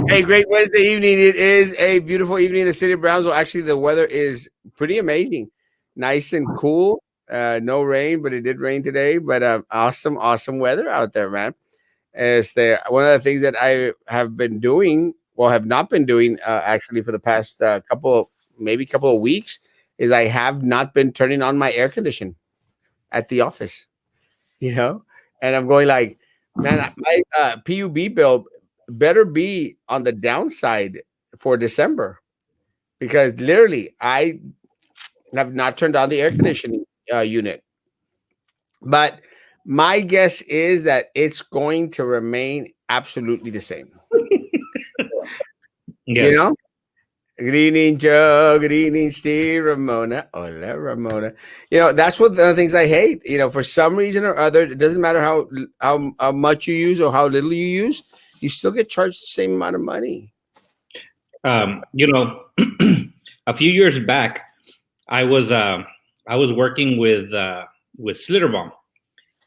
Hey, great Wednesday evening. It is a beautiful evening in the city of Brownsville. Actually, the weather is pretty amazing. Nice and cool. No rain, but it did rain today. But awesome, awesome weather out there, man. Is there one of the things that I have been doing, well, have not been doing actually for the past maybe couple of weeks, is I have not been turning on my air condition at the office, you know? And I'm going like, man, my PUB bill better be on the downside for December because literally I have not turned on the air conditioning unit. But my guess is that it's going to remain absolutely the same. You Yes. know? Good evening, Joe. Good evening, Steve. Ramona. Hola, Ramona. That's one of the things I hate. For some reason or other, it doesn't matter how much you use or how little you use, you still get charged the same amount of money. You know, a few years back, I was uh, I was working with Slitterbomb,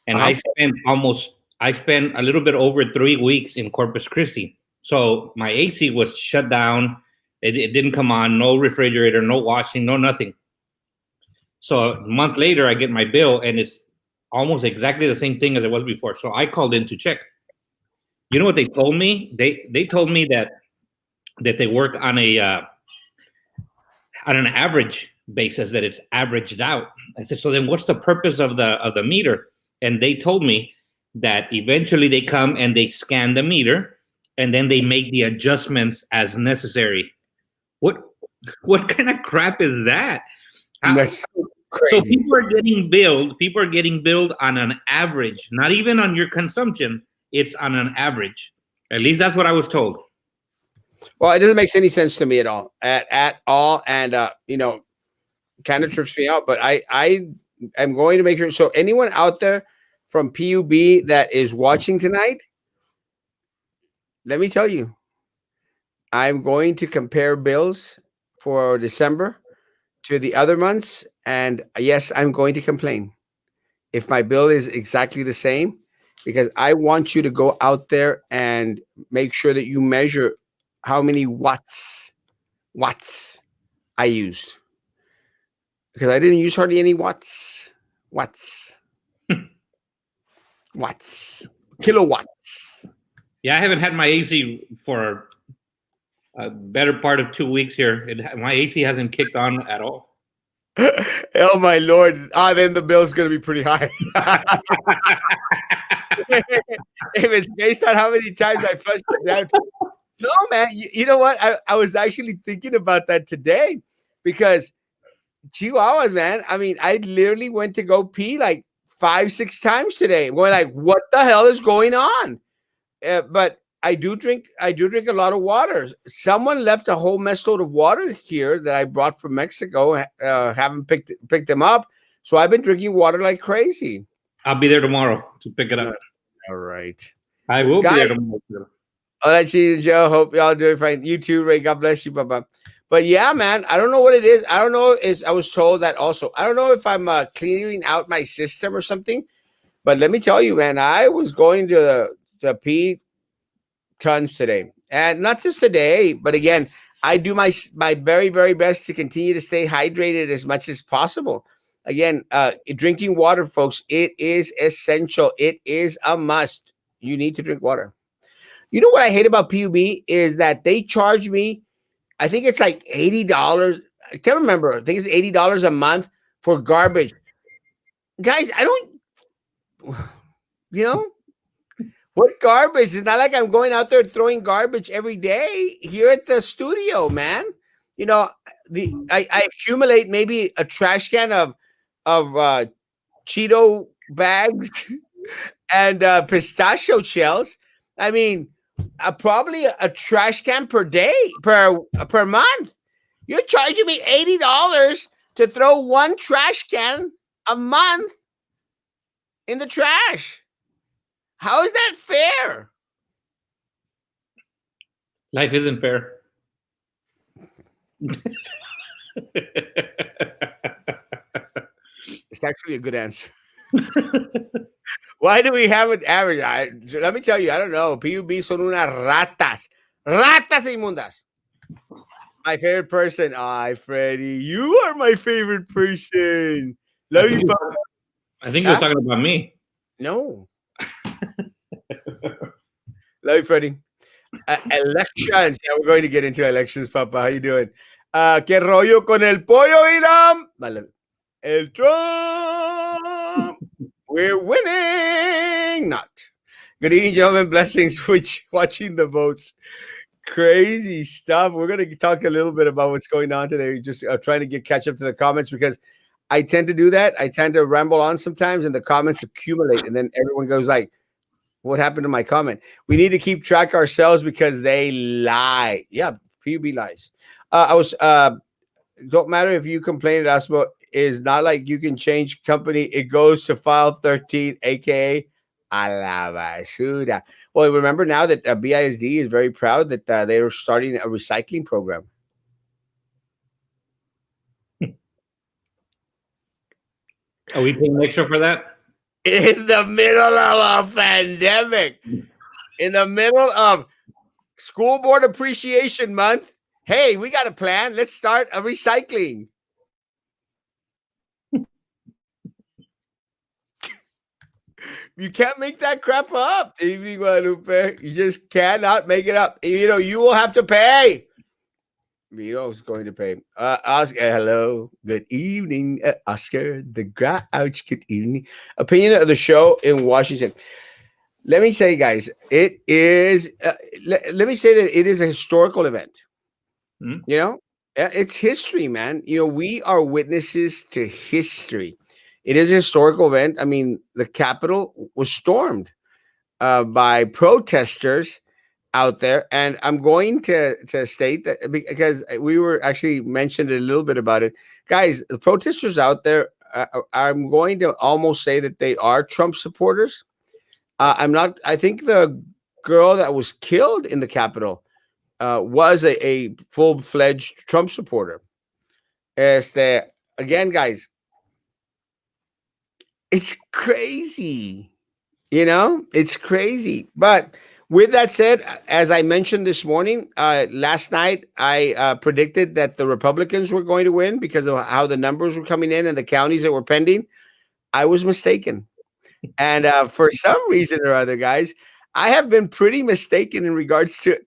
and Uh-huh. I spent a little bit over 3 weeks in Corpus Christi. So my AC was shut down. It didn't come on. No refrigerator, no washing, no nothing. So a month later, I get my bill, and it's almost exactly the same thing as it was before. So I called in to check. You know what they told me? They told me that they work on an average basis, that it's averaged out. I said, so then what's the purpose of the meter? And they told me that eventually they come and they scan the meter, and then they make the adjustments as necessary. What what kind of crap is that? That's so So crazy. people are getting billed on an average, not even on your consumption. It's on an average. At least that's what I was told. Well, it doesn't make any sense to me at all. At all. And kind of trips me out. But I am going to make sure. So anyone out there from PUB that is watching tonight, let me tell you, I'm going to compare bills for December to the other months. And yes, I'm going to complain if my bill is exactly the same because I want you to go out there and make sure that you measure how many watts I used because I didn't use hardly any watts, watts, kilowatts. Yeah, I haven't had my AC for a better part of 2 weeks here. My AC hasn't kicked on at all. Oh my lord! Then the bill's gonna be pretty high. If it's based on how many times I flushed it down. No, man. You know what? I was actually thinking about that today because Chihuahuas, man. I mean, I literally went to go pee like 5, 6 times today. We're like, what the hell is going on? But I do drink a lot of water. Someone left a whole mess load of water here that I brought from Mexico. Haven't picked them up, so I've been drinking water like crazy. I'll be there tomorrow to pick it Uh, up. All right, I will be guys. there tomorrow. All right, cheese, Joe. Hope y'all doing fine. You too, Ray. God bless you, Baba. But yeah, man, I don't know what it is. I don't know. Is I was told that also. I don't know if I'm clearing out my system or something. But let me tell you, man, I was going to pee tons today, and not just today, but again, I do my very very best to continue to stay hydrated as much as possible. Again, drinking water, folks, it is essential. It is a must. You need to drink water. You know what I hate about PUB is that they charge me. I think it's like $80. I can't remember. I think it's $80 a month for garbage. Guys, I don't. You know, what garbage? It's not like I'm going out there throwing garbage every day here at the studio, man. You know, I accumulate maybe a trash can of Cheeto bags and pistachio shells. I mean, probably a trash can per day per month. You're charging me $80 to throw one trash can a month in the trash. How is that fair? Life isn't fair. It's actually a good answer. Why do we have an average? Let me tell you, I don't know. PUB son unas ratas. Ratas inmundas. My favorite person. Ay, Freddy, you are my favorite person. I Love think, you, I think you're Huh? talking about me. No. Love you, Freddie. Elections. Yeah, we're going to get into elections, Papa. How you doing? ¿Qué rollo con el pollo, Iram? El Trump. We're winning. Not. Good evening, gentlemen. Blessings for watching the votes. Crazy stuff. We're going to talk a little bit about what's going on today. Just trying to catch up to the comments because I tend to do that. I tend to ramble on sometimes, and the comments accumulate, and then everyone goes like, "What happened to my comment?" We need to keep track ourselves because they lie. Yeah, PUB lies. I was. Don't matter if you complain, Erasmo. Is not like you can change company. It goes to file 13, aka a la basura. Well, remember now that BISD is very proud that they are starting a recycling program. Are we paying extra for that? In the middle of a pandemic, in the middle of School Board Appreciation Month, hey, we got a plan. Let's start a recycling. You can't make that crap up, Evening Guadalupe. You just cannot make it up. You will have to pay. Vito's going to pay. Oscar, hello. Good evening, Oscar. The Grouch. Good evening. Opinion of the show in Washington. Let me say, guys, it is. Let me say that it is a historical event. Hmm? It's history, man. We are witnesses to history. It is a historical event. I mean, the Capitol was stormed by protesters out there, and I'm going to state that because we were actually mentioned a little bit about it, guys. The protesters out there, I'm going to almost say that they are Trump supporters. I'm not. I think the girl that was killed in the Capitol was a full-fledged Trump supporter. Again, guys, it's crazy. It's crazy. But with that said, as I mentioned this morning, last night, I predicted that the Republicans were going to win because of how the numbers were coming in and the counties that were pending. I was mistaken. And for some reason or other, guys, I have been pretty mistaken in regards to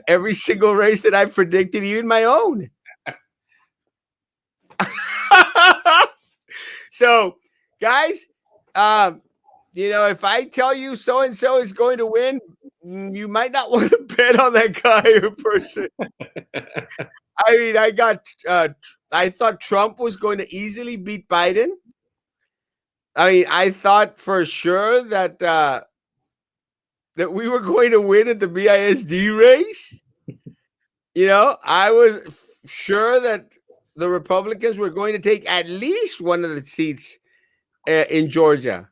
every single race that I've predicted, even my own. So, guys, if I tell you so and so is going to win, you might not want to bet on that guy or person. I mean, I thought Trump was going to easily beat Biden. I mean, I thought for sure that we were going to win at the BISD race. I was sure that the Republicans were going to take at least one of the seats in Georgia.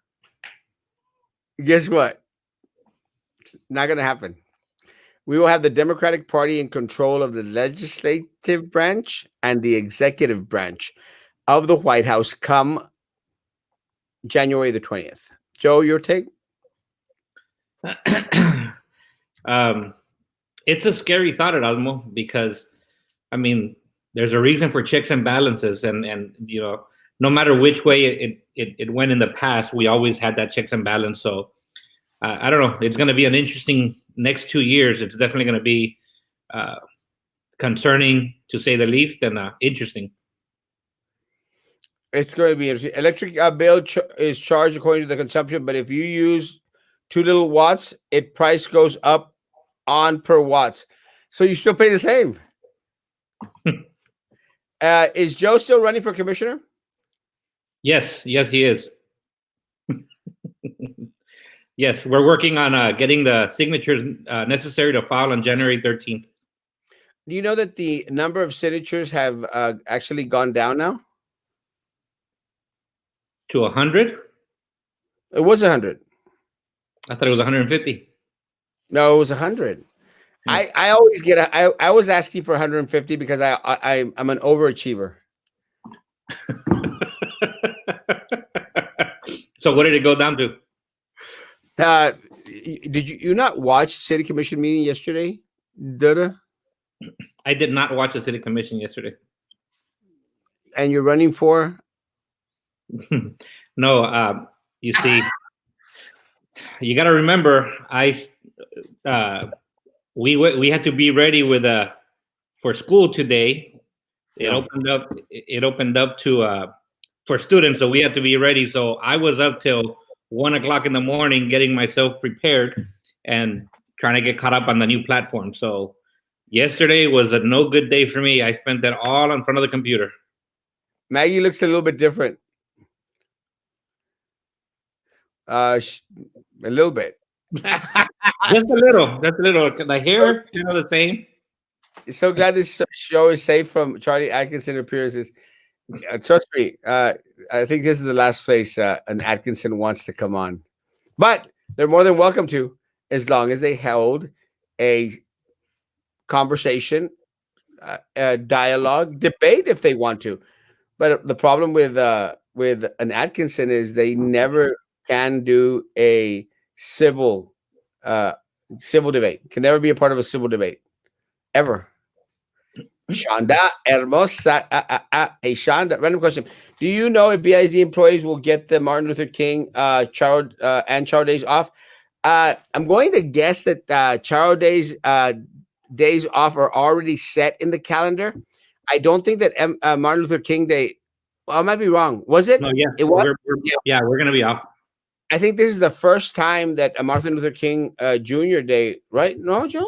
Guess what? It's not going to happen. We will have the Democratic Party in control of the legislative branch and the executive branch of the White House come January the 20th. Joe, your take? It's a scary thought, Erasmo, because I mean, there's a reason for checks and balances, and no matter which way it went in the past, we always had that checks and balance. So I don't know. It's going to be an interesting next 2 years. It's definitely going to be concerning, to say the least, and interesting. It's going to be interesting. Electric bill is charged according to the consumption, but if you use too little watts, price goes up on per watts. So you still pay the same. Is Joe still running for commissioner? Yes, he is. Yes, we're working on getting the signatures necessary to file on January 13th. Do you know that the number of signatures have actually gone down now? To 100? It was 100. I thought it was 150. No, it was 100. I always get I was asking for 150 because I'm an overachiever. So what did it go down to? Did you not watch city commission meeting yesterday? Duh. I did not watch the city commission yesterday. And you're running for? No, you see, you got to remember, uh, we had to be ready with for school today. It Yeah. opened up. It opened up to for students, so we had to be ready. So I was up till 1 o'clock in the morning getting myself prepared and trying to get caught up on the new platform. So yesterday was a no good day for me. I spent that all in front of the computer. Maggie looks a little bit different. A little bit. Just a little. Just a little. The hair, kind of the same. So glad this show is safe from Charlie Atkinson appearances. Trust me, I think this is the last place an Atkinson wants to come on. But they're more than welcome to, as long as they held a conversation, a dialogue, debate if they want to. But the problem with an Atkinson is they never can do a civil uh, civil debate. Can never be a part of a civil debate ever. Shonda Hermosa. Hey, Shonda, random question. Do you know if BISD employees will get the Martin Luther King and Charo days off? I'm going to guess that Charo days off are already set in the calendar. I don't think that Martin Luther King Day. Well, I might be wrong. Was it? No, yeah, It was. yeah, we're gonna be off. I think this is the first time that a Martin Luther King Jr. Day, right? No, Joe?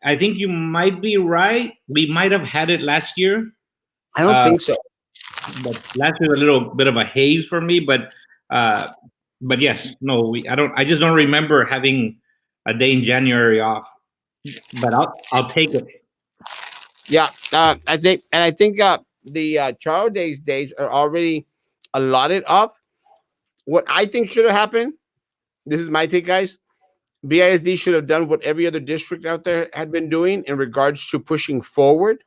I think you might be right. We might have had it last year, I don't uh, think so. but last year was a little bit of a haze for me. Uh, but yes, no, I don't. I just don't remember having a day in January off. But I'll take it. Yeah, I think the Charo days are already allotted off. What I think should have happened. This is my take, guys. BISD should have done what every other district out there had been doing in regards to pushing forward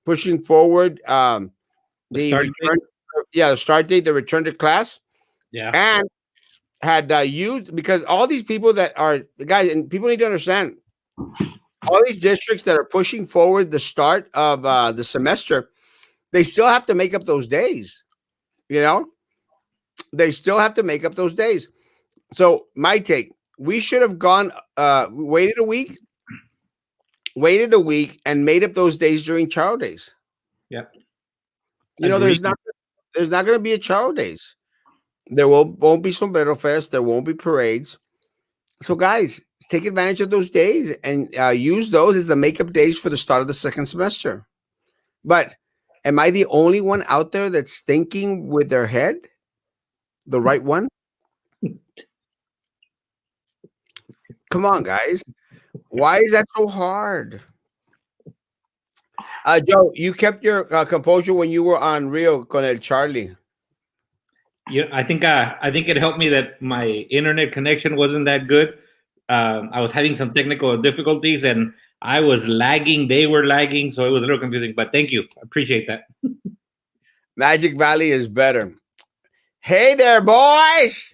The the start date. return, yeah, the start date, the return to class, Yeah. and had used, because all these people that are the guys, and people need to understand, all these districts that are pushing forward the start of the semester, they still have to make up those days. You know, they still have to make up those days. So my take, we should have gone, waited a week, and made up those days during Charo days. Yeah. You know, Agreed. there's not going to be a Charo days. There won't be sombrero fest. There won't be parades. So guys, take advantage of those days and use those as the makeup days for the start of the second semester. But am I the only one out there that's thinking with their head the right one? Come on, guys. Why is that so hard? Joe, you kept your composure when you were on Rio con el Charlie. Yeah, I think it helped me that my internet connection wasn't that good. I was having some technical difficulties and I was lagging. They were lagging, so it was a little confusing. But thank you, I appreciate that. Magic Valley is better. Hey there, boys.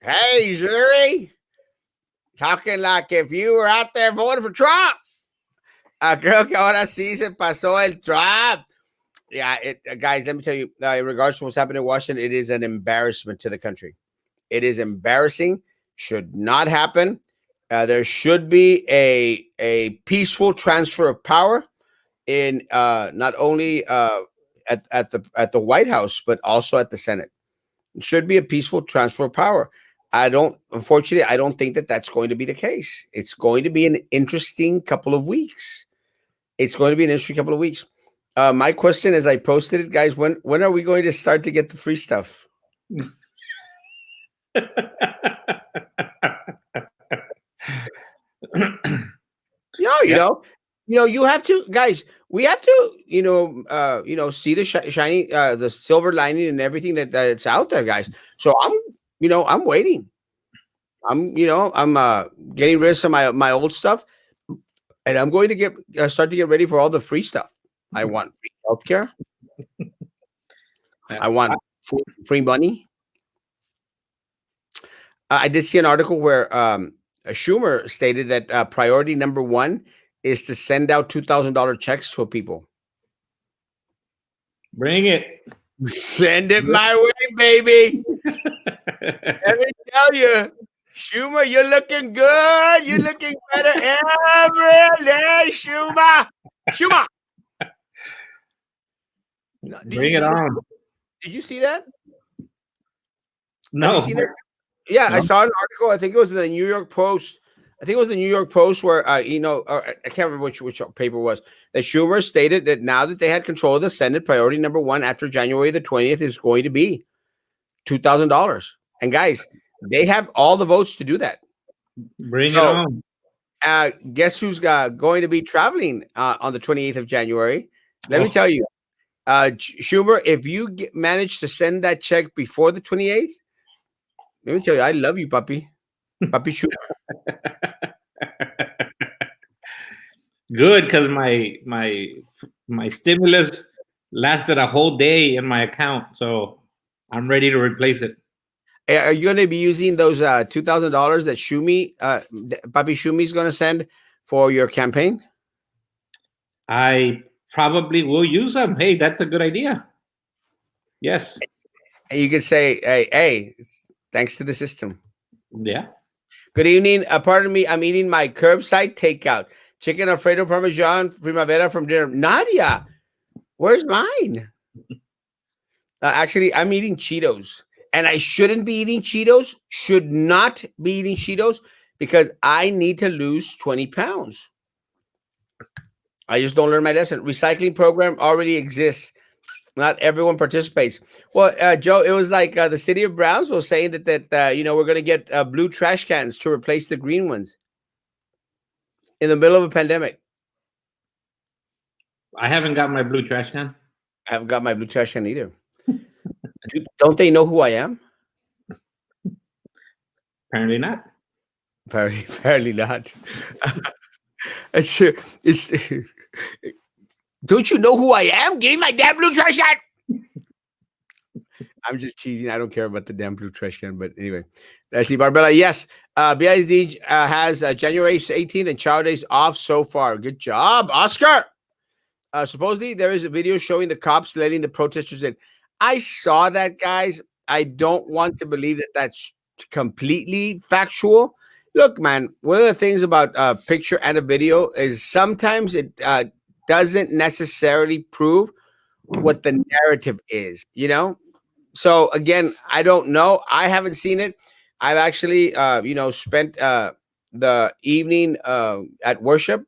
Hey, Zuri. Talking like if you were out there voting for Trump. Creo que ahora sí se pasó el Trump. Yeah, guys, let me tell you, in regards to what's happening in Washington, it is an embarrassment to the country. It is embarrassing. Should not happen. There should be a peaceful transfer of power in not only at the White House, but also at the Senate. It should be a peaceful transfer of power. Unfortunately, I don't think that that's going to be the case. It's going to be an interesting couple of weeks. My question, as I posted it, guys, when are we going to start to get the free stuff? You have to, guys. We have to, see the shiny, the silver lining and everything that's out there, guys. So I'm waiting. I'm getting rid of some of my old stuff, and I'm going to start to get ready for all the free stuff. I want free healthcare. I want free money. I did see an article where Schumer stated that priority number one is to send out $2,000 checks to people. Bring it. Send it my way, baby. Let me tell you, Schumer, you're looking good. You're looking better every day, Schumer. Schumer. No, Bring it on. Did you see that? No. Have you seen that? Yeah, No. I saw an article. I think it was in the New York Post. I think it was the New York Post where or I can't remember which paper it was. That Schumer stated that now that they had control of the Senate, priority number one after January the 20th is going to be $2,000. And guys, they have all the votes to do that. Bring it on. Guess who's going to be traveling on the 28th of January? Let me tell you, Schumer, if you manage to send that check before the 28th, let me tell you, I love you, puppy. Puppy Schumer. Good, because my stimulus lasted a whole day in my account, so I'm ready to replace it. Are you going to be using those $2,000 that Papi Shumi is going to send for your campaign? I probably will use them. Hey, that's a good idea. Yes. And you could say, hey, thanks to the system. Yeah. Good evening. Pardon me. I'm eating my curbside takeout. Chicken Alfredo Parmesan Primavera from dinner. Nadia, where's mine? Actually, I'm eating Cheetos. And I shouldn't be eating Cheetos, should not be eating Cheetos, because I need to lose 20 pounds. I just don't learn my lesson. Recycling program already exists. Not everyone participates. Well, Joe, it was like the city of Brownsville saying that we're going to get blue trash cans to replace the green ones in the middle of a pandemic. I haven't got my blue trash can. I haven't got my blue trash can either. Don't they know who I am? Apparently not. Apparently not. It's don't you know who I am? Give me my damn blue trash can. I'm just cheesing. I don't care about the damn blue trash can. But anyway, let's see. Barbella, yes. BISD has January 18th and Child Days off so far. Good job, Oscar. Supposedly, there is a video showing the cops letting the protesters in. I saw that, guys. I don't want to believe that that's completely factual. Look, man, one of the things about a picture and a video is sometimes it doesn't necessarily prove what the narrative is, So, again, I don't know. I haven't seen it. I've actually, spent the evening at worship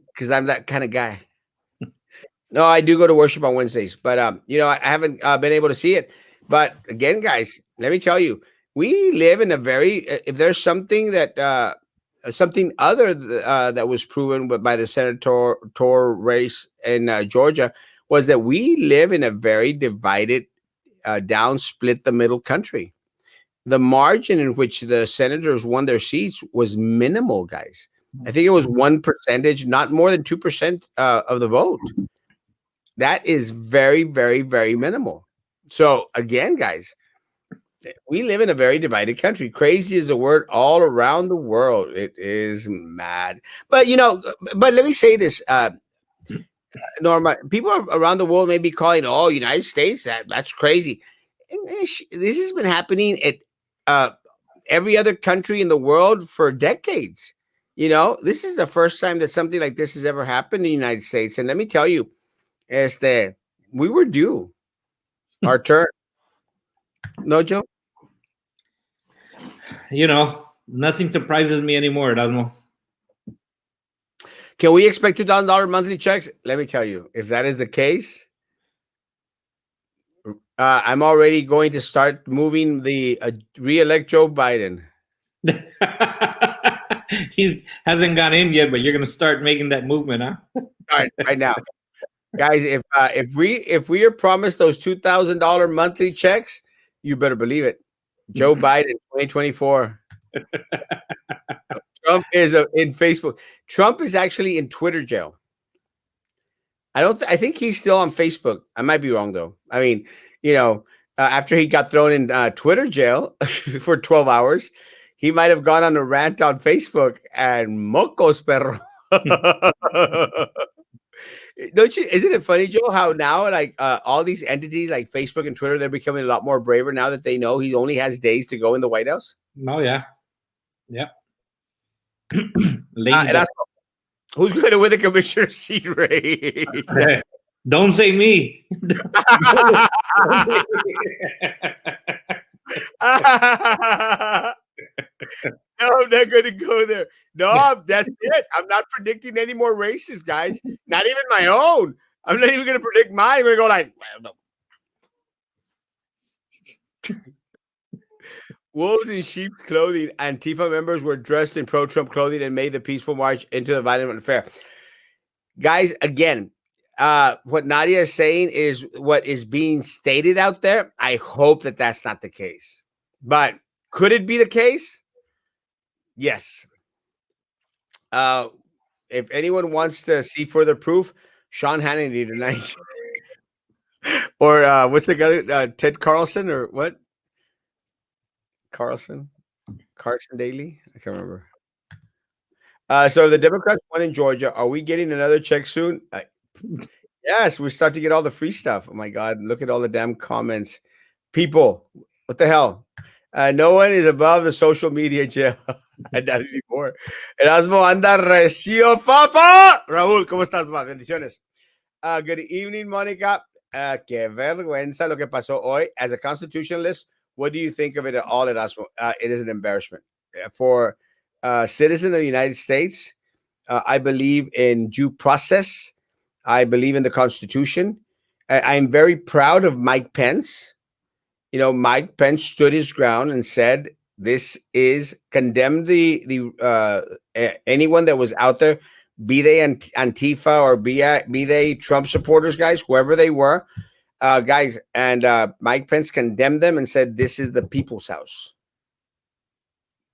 because I'm that kind of guy. No, I do go to worship on Wednesdays, but I haven't been able to see it. But again, guys, let me tell you, we live in a very if there's something that something other that was proven by the senator race in Georgia was that we live in a very divided, down, split the middle country. The margin in which the senators won their seats was minimal, guys. I think it was 1%, not more than 2% of the vote. That is very, very, very minimal. So again, guys, we live in a very divided country. Crazy is a word all around the world. It is mad. But let me say this, Norma, people around the world may be calling, United States, that's crazy. And this has been happening at every other country in the world for decades. This is the first time that something like this has ever happened in the United States. And let me tell you, we were due our turn. No, Joe? Nothing surprises me anymore, Erasmo. Can we expect $2,000 monthly checks? Let me tell you, if that is the case, I'm already going to start moving the re-elect Joe Biden. He hasn't gone in yet, but you're going to start making that movement, huh? All right now. Guys, if we are promised those $2,000 monthly checks, you better believe it. Joe Biden, 2024. Trump is in Facebook. Trump is actually in Twitter jail. I think he's still on Facebook. I might be wrong though. I mean, after he got thrown in Twitter jail for 12 hours, he might have gone on a rant on Facebook and mocos perro. Don't you? Isn't it funny, Joe? How now, like all these entities like Facebook and Twitter, they're becoming a lot more braver now that they know he only has days to go in the White House. No, yeah, yeah. And Ladies, that's who's going to win the commissioner's seat race. don't say me. Don't say No, I'm not going to go there. No, that's it. I'm not predicting any more races, guys. Not even my own. I'm not even going to predict mine. I'm going to go like, well, no. Wolves in sheep's clothing. Antifa members were dressed in pro-Trump clothing and made the peaceful march into the violent affair. Guys, again, what Nadia is saying is what is being stated out there. I hope that that's not the case. But could it be the case? Yes. If anyone wants to see further proof, Sean Hannity tonight. Or what's the guy? Ted Carlson or what? Carlson Daly? I can't remember. So the Democrats won in Georgia. Are we getting another check soon? Yes, we start to get all the free stuff. Oh my God, look at all the damn comments. People, what the hell? No one is above the social media jail. Not anymore. Erasmo anda recio, papa. Raúl, ¿cómo estás, ma? Bendiciones. Good evening, Monica. Qué vergüenza lo que pasó hoy. As a constitutionalist, what do you think of it at all, Erasmo? It is an embarrassment. For citizen of the United States, I believe in due process. I believe in the Constitution. I'm very proud of Mike Pence. You know, Mike Pence stood his ground and said, "This is condemn anyone that was out there, be they Antifa or be they Trump supporters, guys, whoever they were, guys." And Mike Pence condemned them and said, "This is the people's house.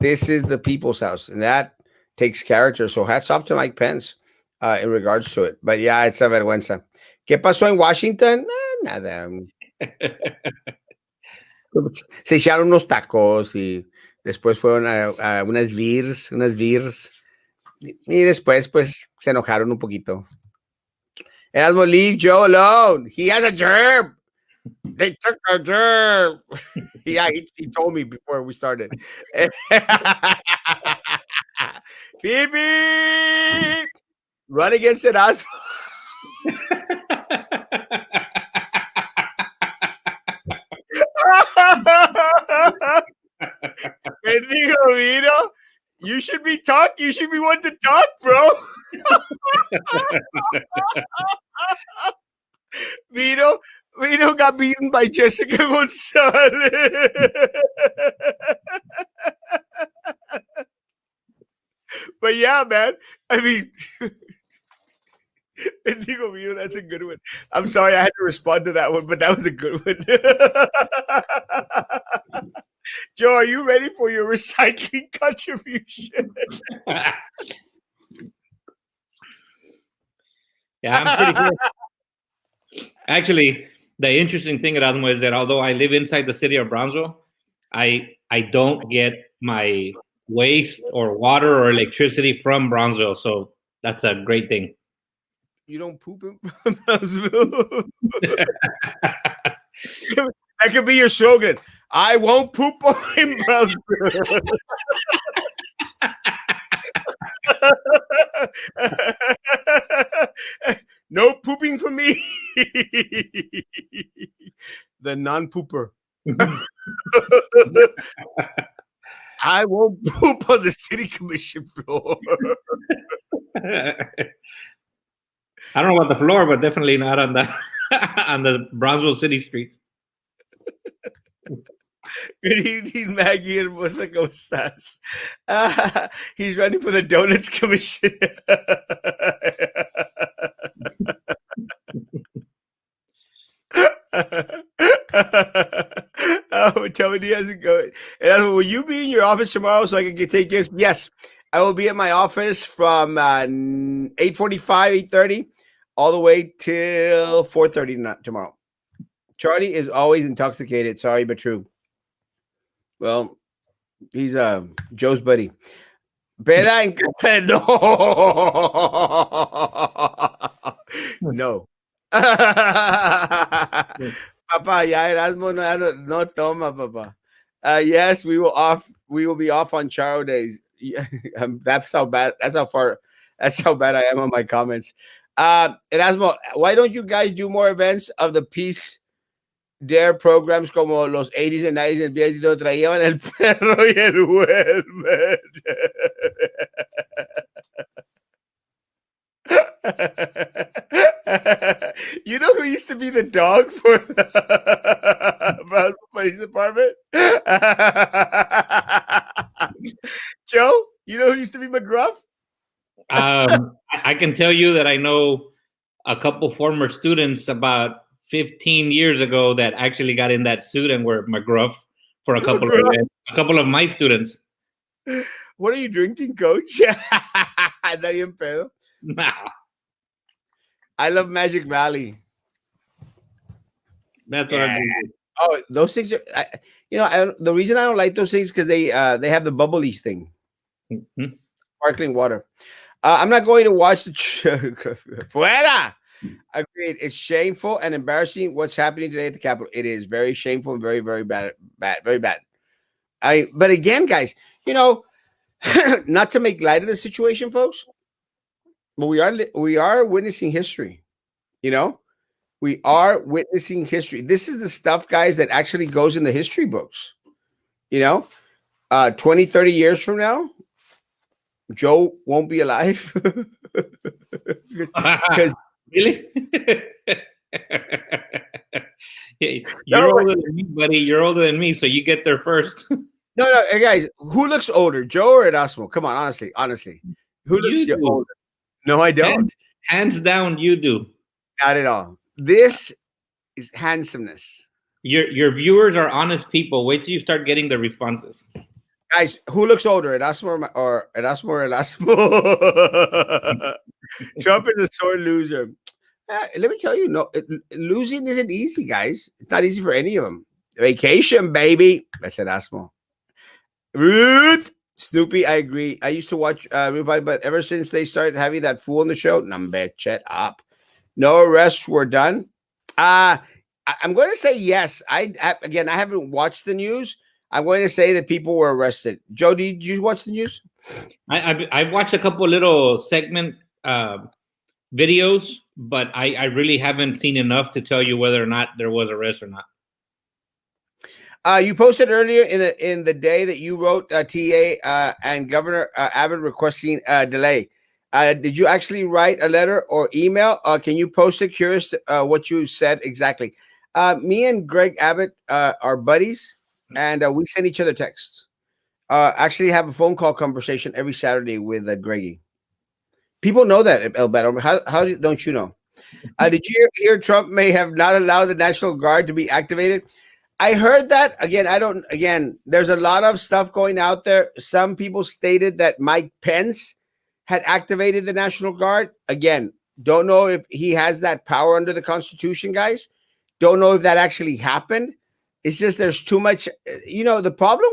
This is the people's house," and that takes character. So hats off to Mike Pence in regards to it. But yeah, it's a vergüenza. ¿Qué pasó en Washington? Nada. Se echaron unos tacos y después fueron a unas beers. Y después, pues, se enojaron un poquito. Erasmo, leave Joe alone. He has a germ. They took a germ. Yeah, he told me before we started. Phoebe! Run against Erasmo. Bendigo Vito, you should be one to talk, bro. Vito got beaten by Jessica Gonzalez. But yeah, man. I mean, Bendigo Vito, that's a good one. I'm sorry I had to respond to that one, but that was a good one. Joe, are you ready for your recycling contribution? Yeah, I'm pretty sure. Actually, the interesting thing, Erasmo, is that although I live inside the city of Brownsville, I don't get my waste or water or electricity from Brownsville. So that's a great thing. You don't poop in Brownsville? That could be your slogan. I won't poop in Brownsville. No pooping for me. The non-pooper. I won't poop on the city commission floor. I don't know about the floor, but definitely not on the on the Brownsville city streets. Good evening, Maggie Hermosa. ¿Cómo estás? He's running for the Donuts Commission. Tell me, how's it going? And will you be in your office tomorrow so I can take gifts? Yes, I will be at my office from 8:45, 8:30, all the way till 4:30 tomorrow. Charlie is always intoxicated. Sorry, but true. Well, he's Joe's buddy. Peda en casa. No. No. Papa, ya Erasmo no toma, Papa. Yes, we will off. We will be off on Charo days. Yeah, that's how bad. That's how far. That's how bad I am on my comments. Erasmo, why don't you guys do more events of the Peace Dare programs como los 80s and 90s and 90s lo traían el perro y el welfare? You know who used to be the dog for the Brownsville Police Department? Joe, you know who used to be McGruff? I can tell you that I know a couple former students about 15 years ago that actually got in that suit and were McGruff for a couple McGruff. of a couple of my students. What are you drinking, Coach? Anda bien pedo. Nah, I love Magic Valley. that's what I'm doing. Oh, those things are. The reason I don't like those things because they have the bubbly thing, Mhm. sparkling water. I'm not going to watch the fuera. Agreed. It's shameful and embarrassing what's happening today at the Capitol. It is very shameful and very, very bad, very bad. But again, guys, not to make light of the situation, folks, but we are witnessing history. We are witnessing history. This is the stuff, guys, that actually goes in the history books. 20, 30 years from now, Joe won't be alive. Because Really? You're older than me, buddy. You're older than me, so you get there first. no, hey, guys, who looks older, Joe or Erasmo? Come on, honestly, who looks You do. older? No, I don't. Hands down, you do. Not at all. This is handsomeness. Your viewers are honest people. Wait till you start getting the responses. Guys, who looks older, Erasmo or Erasmo? Trump is a sore loser. Let me tell you, losing isn't easy, guys. It's not easy for any of them. Vacation, baby. That's Erasmo. Ruth, Snoopy, I agree. I used to watch everybody, but ever since they started having that fool on the show, number shut up. No arrests were done. I'm going to say yes. I haven't watched the news. I'm going to say that people were arrested. Joe, did you watch the news? I watched a couple little segment videos, but I really haven't seen enough to tell you whether or not there was arrest or not. You posted earlier in the day that you wrote TA and Governor Abbott requesting a delay. Did you actually write a letter or email? Can you post it? Curious what you said exactly. Me and Greg Abbott are buddies, and we send each other texts. Actually, have a phone call conversation every Saturday with Greggy. People know that, Elbeto. How don't you know? Did you hear Trump may have not allowed the National Guard to be activated? I heard that. Again, there's a lot of stuff going out there. Some people stated that Mike Pence had activated the National Guard. Again, don't know if he has that power under the Constitution, guys. Don't know if that actually happened. It's just there's too much. The problem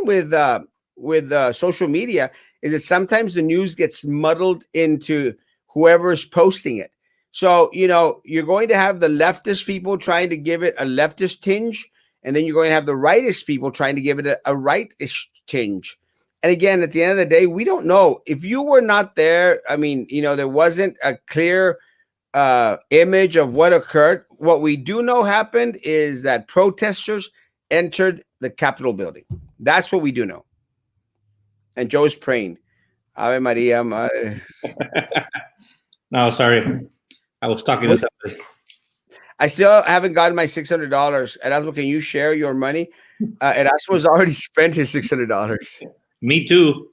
with social media is that sometimes the news gets muddled into whoever's posting it. So, you're going to have the leftist people trying to give it a leftist tinge, and then you're going to have the rightist people trying to give it a rightish tinge. And again, at the end of the day, we don't know. If you were not there, there wasn't a clear image of what occurred. What we do know happened is that protesters entered the Capitol building. That's what we do know. And Joe's praying. Ave Maria, Madre. No, sorry. I was talking to somebody. I still haven't gotten my $600. Erasmo, can you share your money? Erasmo has already spent his $600. Me too.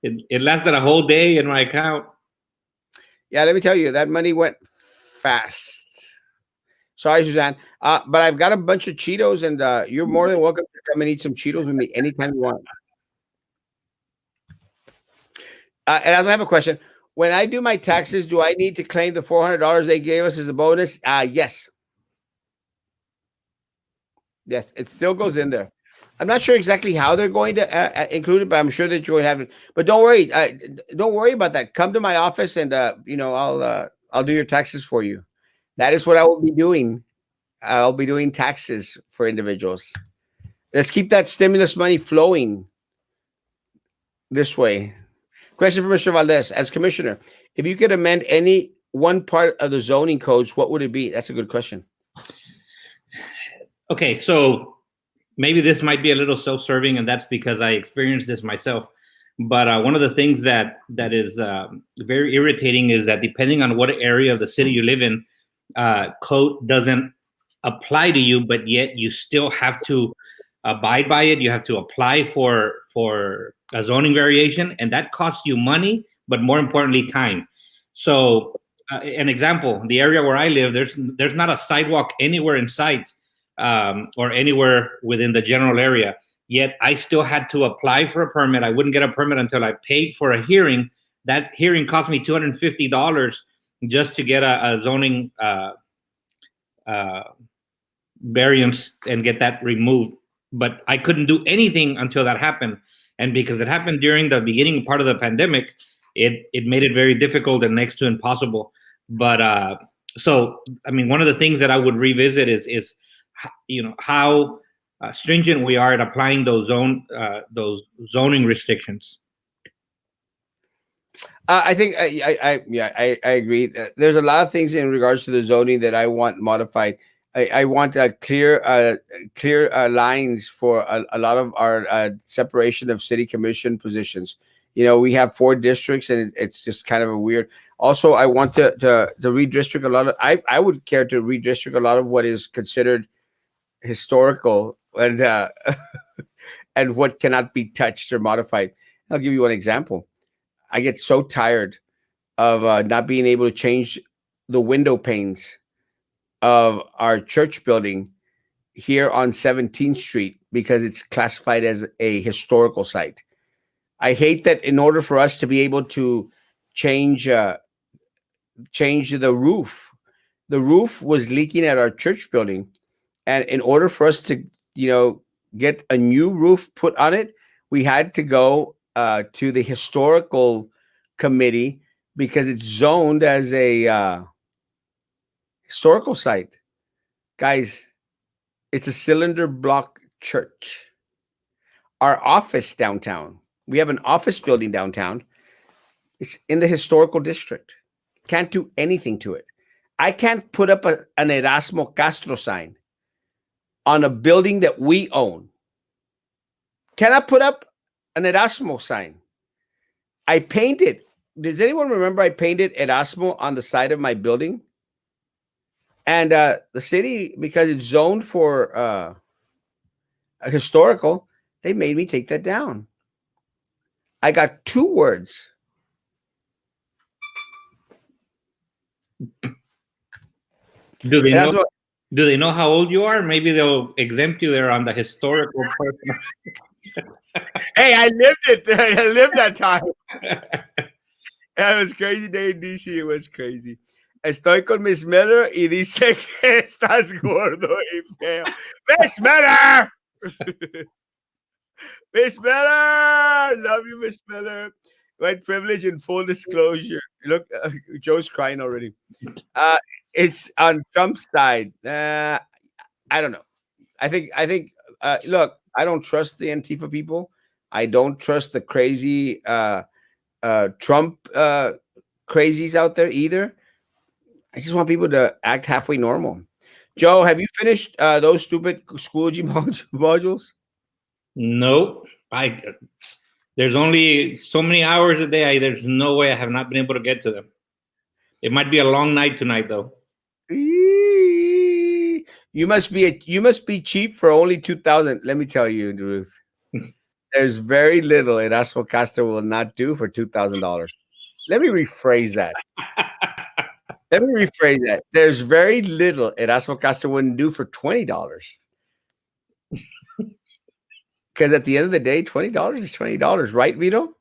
It lasted a whole day in my account. Yeah, let me tell you, that money went fast. Sorry, Suzanne. But I've got a bunch of Cheetos, and you're more than welcome to come and eat some Cheetos with me anytime you want. And I have a question. When I do my taxes, do I need to claim the $400 they gave us as a bonus? Yes. Yes, it still goes in there. I'm not sure exactly how they're going to include it, but I'm sure that you're going to have it. But don't worry, don't worry about that. Come to my office, and I'll do your taxes for you. That is what I will be doing. I'll be doing taxes for individuals. Let's keep that stimulus money flowing this way. Question for Mr. Valdez. As commissioner, if you could amend any one part of the zoning codes, what would it be? That's a good question. Okay, so maybe this might be a little self-serving, and that's because I experienced this myself. But one of the things that is very irritating is that depending on what area of the city you live in, code doesn't apply to you, but yet you still have to abide by it. You have to apply for a zoning variation, and that costs you money, but more importantly, time. So, an example: the area where I live, there's not a sidewalk anywhere in sight, or anywhere within the general area. Yet I still had to apply for a permit. I wouldn't get a permit until I paid for a hearing. That hearing cost me $250 just to get a zoning uh, variance and get that removed. But I couldn't do anything until that happened. And because it happened during the beginning part of the pandemic, it made it very difficult and next to impossible. But so, I mean, one of the things that I would revisit is how stringent we are at applying those zoning restrictions. I think I agree. There's a lot of things in regards to the zoning that I want modified. I want clear lines for a lot of our separation of city commission positions. We have 4 districts, and it's just kind of a weird. Also, I want to redistrict a lot of. I would care to redistrict a lot of what is considered historical and and what cannot be touched or modified. I'll give you one example. I get so tired of not being able to change the window panes of our church building here on 17th Street because it's classified as a historical site. I hate that in order for us to be able to change change the roof was leaking at our church building, and in order for us to get a new roof put on it, we had to go to the historical committee because it's zoned as a historical site. Guys, it's a cylinder block church. Our office downtown, we have an office building downtown. It's in the historical district. Can't do anything to it. I can't put up an Erasmo Castro sign on a building that we own. Cannot put up an Erasmo sign. I painted. Does anyone remember I painted Erasmo on the side of my building? And the city, because it's zoned for a historical, they made me take that down. I got 2 words. Do they know? Do they know how old you are? Maybe they'll exempt you there on the historical part. Hey, I lived it. I lived that time. It was crazy day in DC. It was crazy. Estoy con Miss Miller y dice que estás gordo y feo. Miss Miller! Miss Miller! Love you, Miss Miller. White privilege and full disclosure. Look, Joe's crying already. It's on Trump's side. I don't know. I think. Look, I don't trust the Antifa people. I don't trust the crazy Trump crazies out there either. I just want people to act halfway normal. Joe, have you finished those stupid Schoology modules? Nope. There's only so many hours a day. There's no way I have not been able to get to them. It might be a long night tonight, though. You must be cheap for only 2,000. Let me tell you, Ruth. There's very little Erasmo Castro will not do for $2,000. Let me rephrase that. There's very little Erasmo Castro wouldn't do for $20. Because at the end of the day, $20 is $20, right, Vito?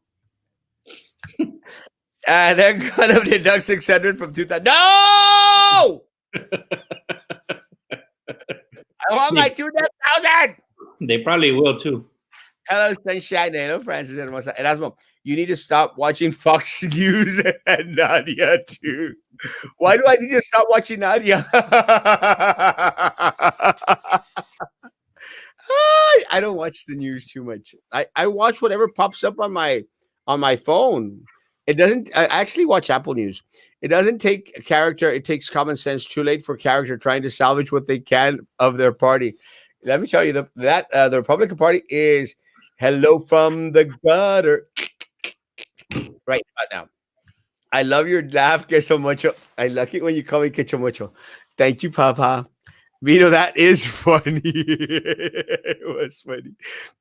They're gonna deduct 600 from 2,000. No! I I want my 2,000. They probably will too. Hello, Sunshine. Hello, Francis. Erasmo, you need to stop watching Fox News and Nadia too. Why do I need to stop watching Nadia? I don't watch the news too much. I watch whatever pops up on my phone. It doesn't. I actually watch Apple News. It doesn't take a character. It takes common sense. Too late for character trying to salvage what they can of their party. Let me tell you that the Republican Party is hello from the gutter right about now. I love your laugh, que so mucho. I like it when you call me que so mucho. Thank you, Papa. Vito, that is funny. It was funny.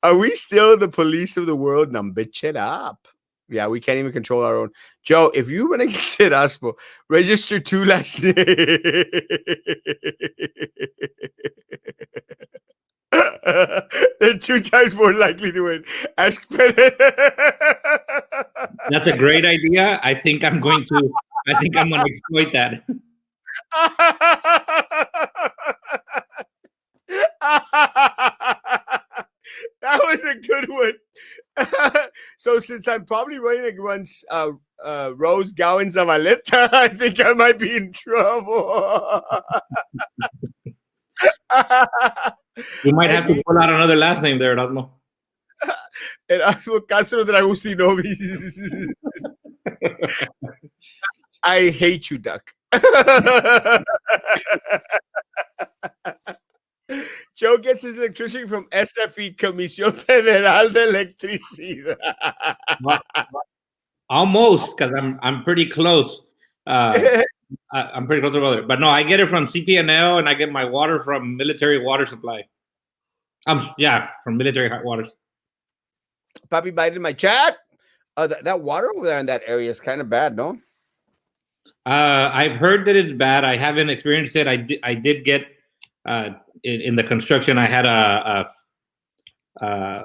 Are we still the police of the world? Now, bitch it up. Yeah, we can't even control our own. Joe, if you want to get Erasmo, register 2 last name. They're 2 times more likely to win. Ask That's a great idea. I think I'm going to exploit that. That was a good one. So since I'm probably running against Rose Gowan Zavaleta, I think I might be in trouble. You might have to pull out another last name there, Erasmo. Erasmo Castro Dragustinovis. I hate you, Duck. Joe gets his electricity from SFE, Comisión Federal de Electricidad. Almost, because I'm pretty close. I'm pretty close to brother, but no, I get it from CPNL, and I get my water from Military Water Supply. From Military Hot Waters. Papi Biden in my chat. That water over there in that area is kind of bad, no? I've heard that it's bad. I haven't experienced it. I did get in the construction. I had a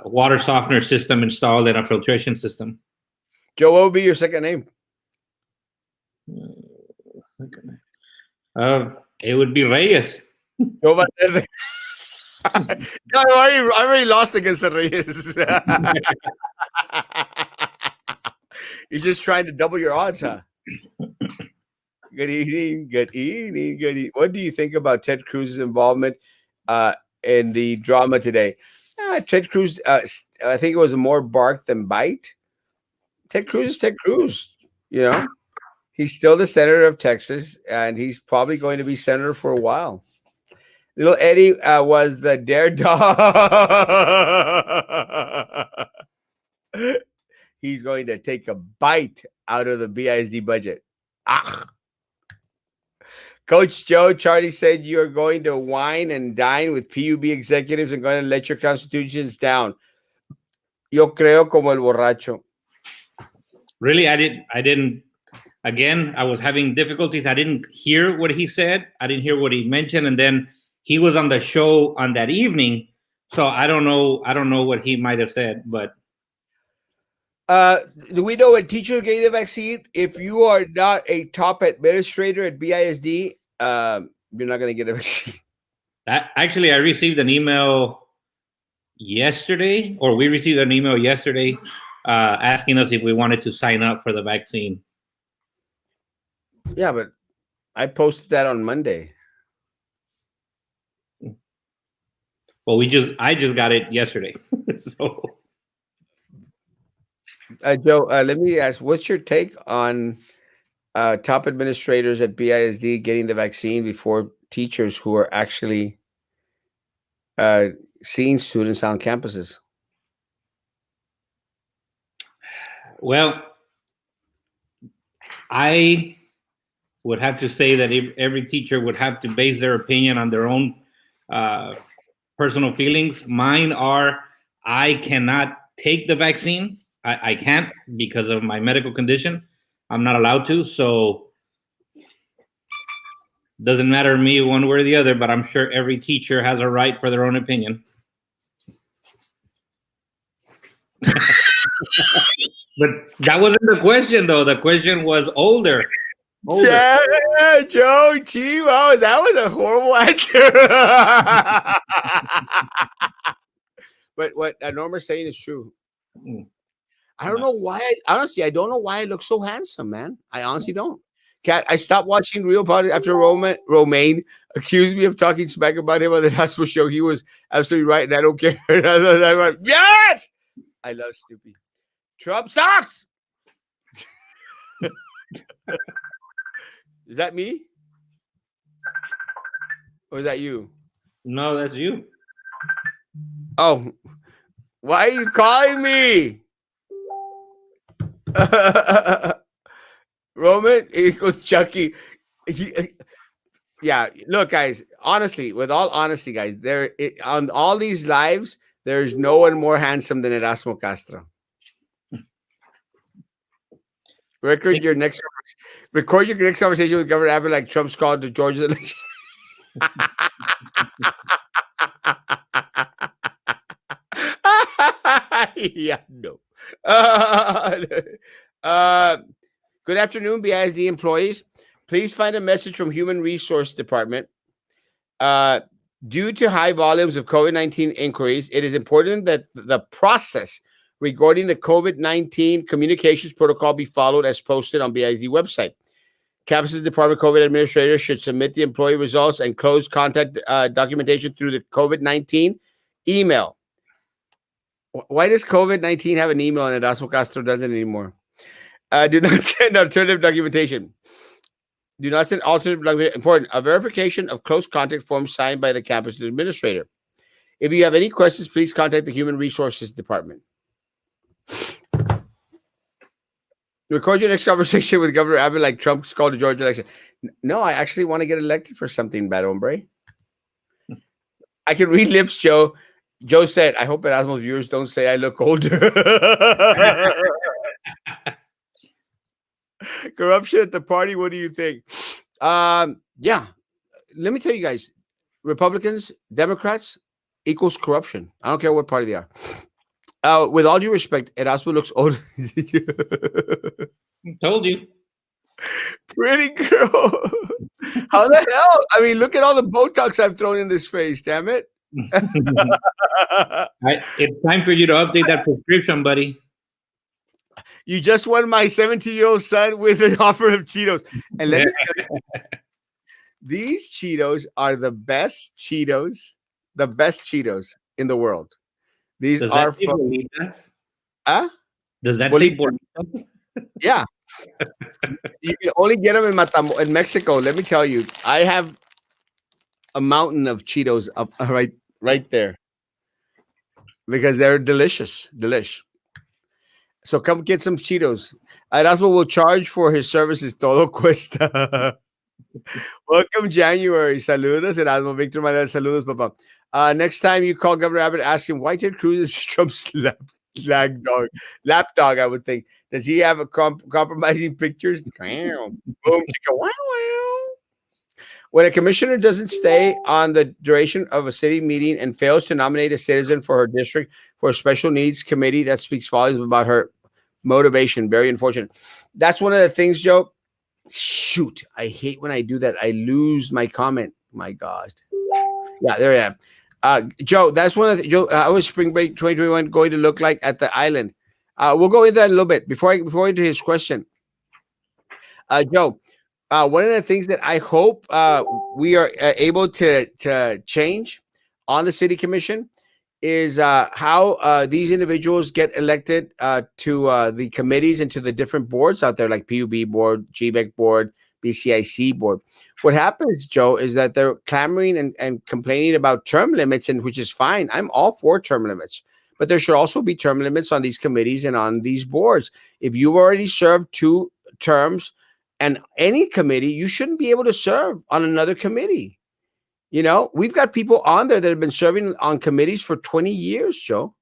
water softener system installed and a filtration system. Joe, what would be your second name? It would be Reyes. No, I already lost against the Reyes. You're just trying to double your odds, huh? Good evening, good evening, good evening. What do you think about Ted Cruz's involvement in the drama today? Ted Cruz, I think it was more bark than bite. Ted Cruz is Ted Cruz, you know? He's still the senator of Texas, and he's probably going to be senator for a while. Little Eddie was the dare dog. He's going to take a bite out of the BISD budget. Coach Joe, Charlie said you're going to wine and dine with PUB executives and going to let your constitutions down. Yo creo como el borracho. Really, I didn't. Again, I was having difficulties. I didn't hear what he said. I didn't hear what he mentioned, and then he was on the show on that evening, so I don't know what he might have said. But do we know when teachers get the vaccine? If you are not a top administrator at BISD, you're not going to get a vaccine. Actually, I received an email yesterday, or we received an email yesterday asking us if we wanted to sign up for the vaccine. Yeah, but I posted that on Monday. Well, I just got it yesterday. So, Joe, let me ask, what's your take on top administrators at BISD getting the vaccine before teachers who are actually seeing students on campuses? Well, I would have to say that if every teacher would have to base their opinion on their own personal feelings. Mine are, I cannot take the vaccine. I can't because of my medical condition. I'm not allowed to, so doesn't matter to me one way or the other, but I'm sure every teacher has a right for their own opinion. But that wasn't the question, though. The question was older. Older. Yeah, Joe Chivo. That was a horrible answer. But what Norma's saying is true. Mm, I don't know why. Honestly, I don't know why I look so handsome, man. I honestly don't. Cat, I stopped watching Real Politics after Romaine accused me of talking smack about him on the Gospel show. He was absolutely right, and I don't care. I went, yes! I love Snoopy. Trump sucks. Is that me? Or is that you? No, that's you. Oh, why are you calling me? Roman equals Chucky. He, yeah, look, guys. Honestly, with all honesty, guys, on all these lives, there's no one more handsome than Erasmo Castro. Record your next conversation with Governor Abbott like Trump's called to Georgia's election. Yeah, no. Uh, good afternoon, BISD employees. Please find a message from Human Resource Department. Due to high volumes of COVID-19 inquiries, it is important that the process regarding the COVID-19 communications protocol be followed as posted on BISD website. Campuses Department COVID administrators should submit the employee results and close contact documentation through the COVID-19 email. Why does COVID-19 have an email and Erasmo Castro doesn't anymore? Do not send alternative documentation. Do not send alternative documentation. Important. A verification of close contact form signed by the campus administrator. If you have any questions, please contact the Human Resources Department. Record your next conversation with Governor Abbott like Trump's called the Georgia election. No, I actually want to get elected for something, bad hombre. I can read lips, Joe. Joe said, I hope Erasmo's viewers don't say I look older. Corruption at the party, what do you think? Yeah, let me tell you guys, Republicans, Democrats equals corruption. I don't care what party they are. With all due respect, Erasmo looks older. Told you. Pretty girl. How the hell? I mean, look at all the Botox I've thrown in this face, damn it. It's time for you to update that prescription, buddy. You just won my 17-year-old son with an offer of Cheetos. And let me tell you, these Cheetos are the best Cheetos in the world. These Does are that say from bolitas? huh? Does that Bolitas. say bolitas? Yeah. You can only get them in Mexico. Let me tell you, I have a mountain of Cheetos up right there because they're delicious. So come get some Cheetos. Erasmo will charge for his services. Todo cuesta. Welcome January. Saludos, Erasmo. Victor Manuel, saludos, papa. Next time you call Governor Abbott, ask him why Ted Cruz is Trump's lapdog, I would think. Does he have a compromising pictures? Boom, chicka, wow, wow. When a commissioner doesn't stay on the duration of a city meeting and fails to nominate a citizen for her district for a special needs committee, that speaks volumes about her motivation. Very unfortunate. That's one of the things, Joe. Shoot, I hate when I do that. I lose my comment. My gosh. Yeah, there I am. Joe, that's one of the Joe. How was Spring Break 2021 going to look like at the island? We'll go into that in a little bit before I into his question. Joe, one of the things that I hope we are able to change on the city commission is how these individuals get elected to the committees and to the different boards out there, like PUB board, GBEC board, BCIC board. What happens, Joe, is that they're clamoring and complaining about term limits, and which is fine. I'm all for term limits, but there should also be term limits on these committees and on these boards. If you've already served 2 terms and any committee, you shouldn't be able to serve on another committee. You know, we've got people on there that have been serving on committees for 20 years, Joe.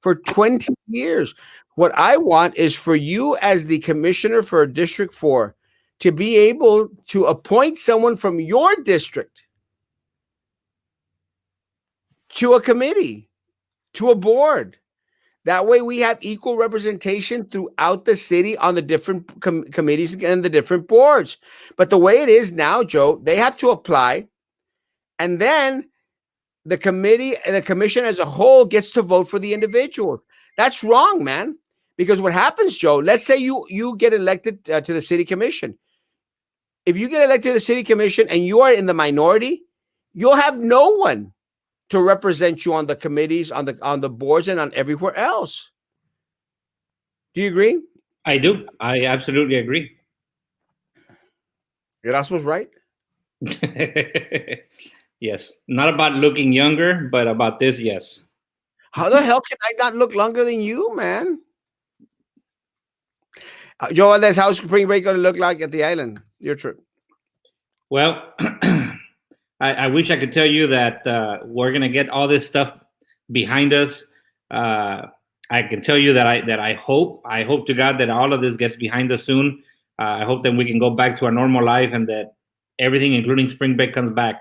For 20 years. What I want is for you as the commissioner for District 4 to be able to appoint someone from your district to a committee, to a board. That way, we have equal representation throughout the city on the different committees and the different boards. But the way it is now, Joe, they have to apply, and then the committee and the commission as a whole gets to vote for the individual. That's wrong, man. Because what happens, Joe? Let's say you get elected to the city commission. If you get elected to the city commission and you are in the minority, you'll have no one to represent you on the committees, on the boards, and on everywhere else. Do you agree? I do. I absolutely agree. Erasmo's right. Yes. Not about looking younger, but about this, yes. How the hell can I not look longer than you, man? Joe, that's how spring break going to look like at the island. Your trip. Well, I wish I could tell you that we're gonna get all this stuff behind us. I can tell you that I hope to God that all of this gets behind us soon. I hope that we can go back to our normal life and that everything, including spring break, comes back.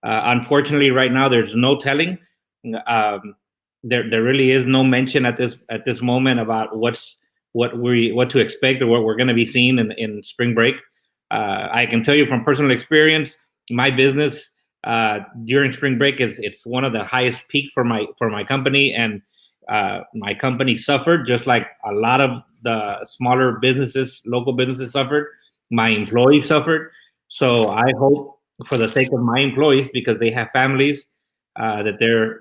Unfortunately, right now there's no telling. There really is no mention at this moment about what to expect or what we're going to be seeing in spring break. I can tell you from personal experience, my business during spring break it's one of the highest peaks for my company, and my company suffered just like a lot of the smaller businesses, local businesses suffered. My employees suffered. So I hope, for the sake of my employees, because they have families that they're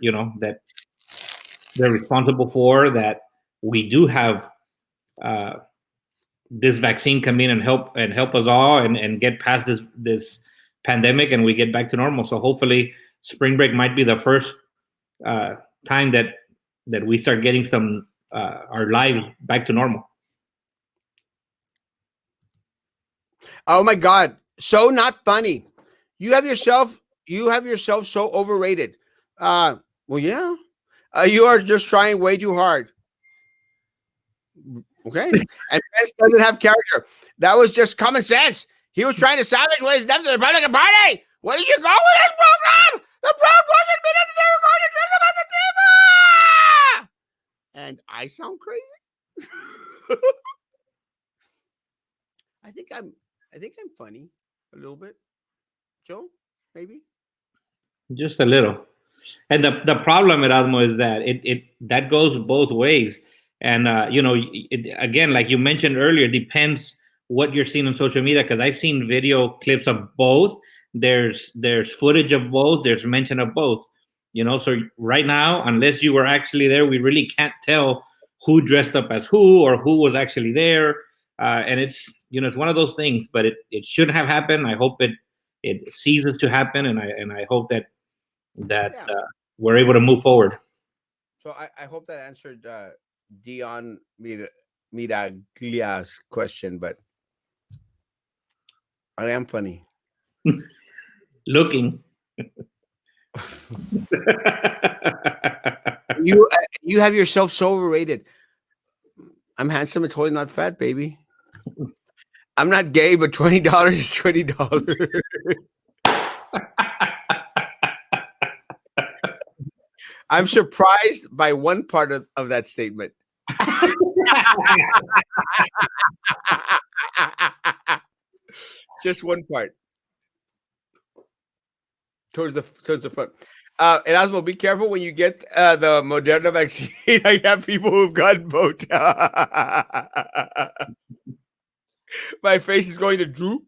responsible for, that we do have this vaccine come in and help us all and get past this pandemic, and we get back to normal. So hopefully spring break might be the first time that we start getting some our lives back to normal. Oh my God. So not funny. You have yourself so overrated. Well, yeah. You are just trying way too hard. Okay. And Pence doesn't have character. That was just common sense. He was trying to salvage what is done to the Republican Party. What did you go with this program? The program wasn't meant that they were going to dress up as a diva. And I sound crazy. I think I'm funny a little bit. Joe, maybe. Just a little. And the problem, Erasmo, is that it that goes both ways. And again, like you mentioned earlier, depends what you're seeing on social media. Because I've seen video clips of both. There's footage of both. There's mention of both. So right now, unless you were actually there, we really can't tell who dressed up as who or who was actually there. And it's one of those things. But it shouldn't have happened. I hope it ceases to happen, and I hope that we're able to move forward. So I hope that answered Dion Miraglia's question, but I am funny. Looking. You have yourself so overrated. I'm handsome and totally not fat, baby. I'm not gay, but $20 is $20. I'm surprised by one part of that statement. Just one part. Towards the front. Erasmo, be careful when you get the Moderna vaccine. I have people who've gotten both. My face is going to droop.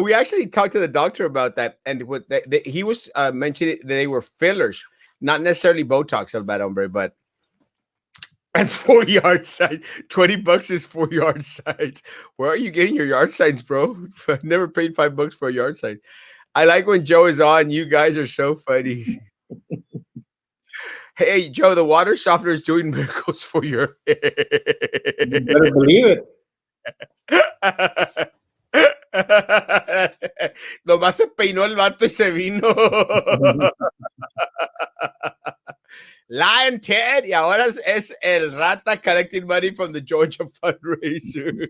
We actually talked to the doctor about that, and he was mentioning that they were fillers, not necessarily Botox, El Bad Hombre, but and 4-yard signs. $20 is 4-yard signs. Where are you getting your yard signs, bro? I never paid $5 for a yard sign. I like when Joe is on. You guys are so funny. Hey, Joe, the water softener is doing miracles for your hair. You better believe it. Nomás se peinó el vato y se vino. Lion Ted, y ahora es el rata collecting money from the Georgia fundraiser.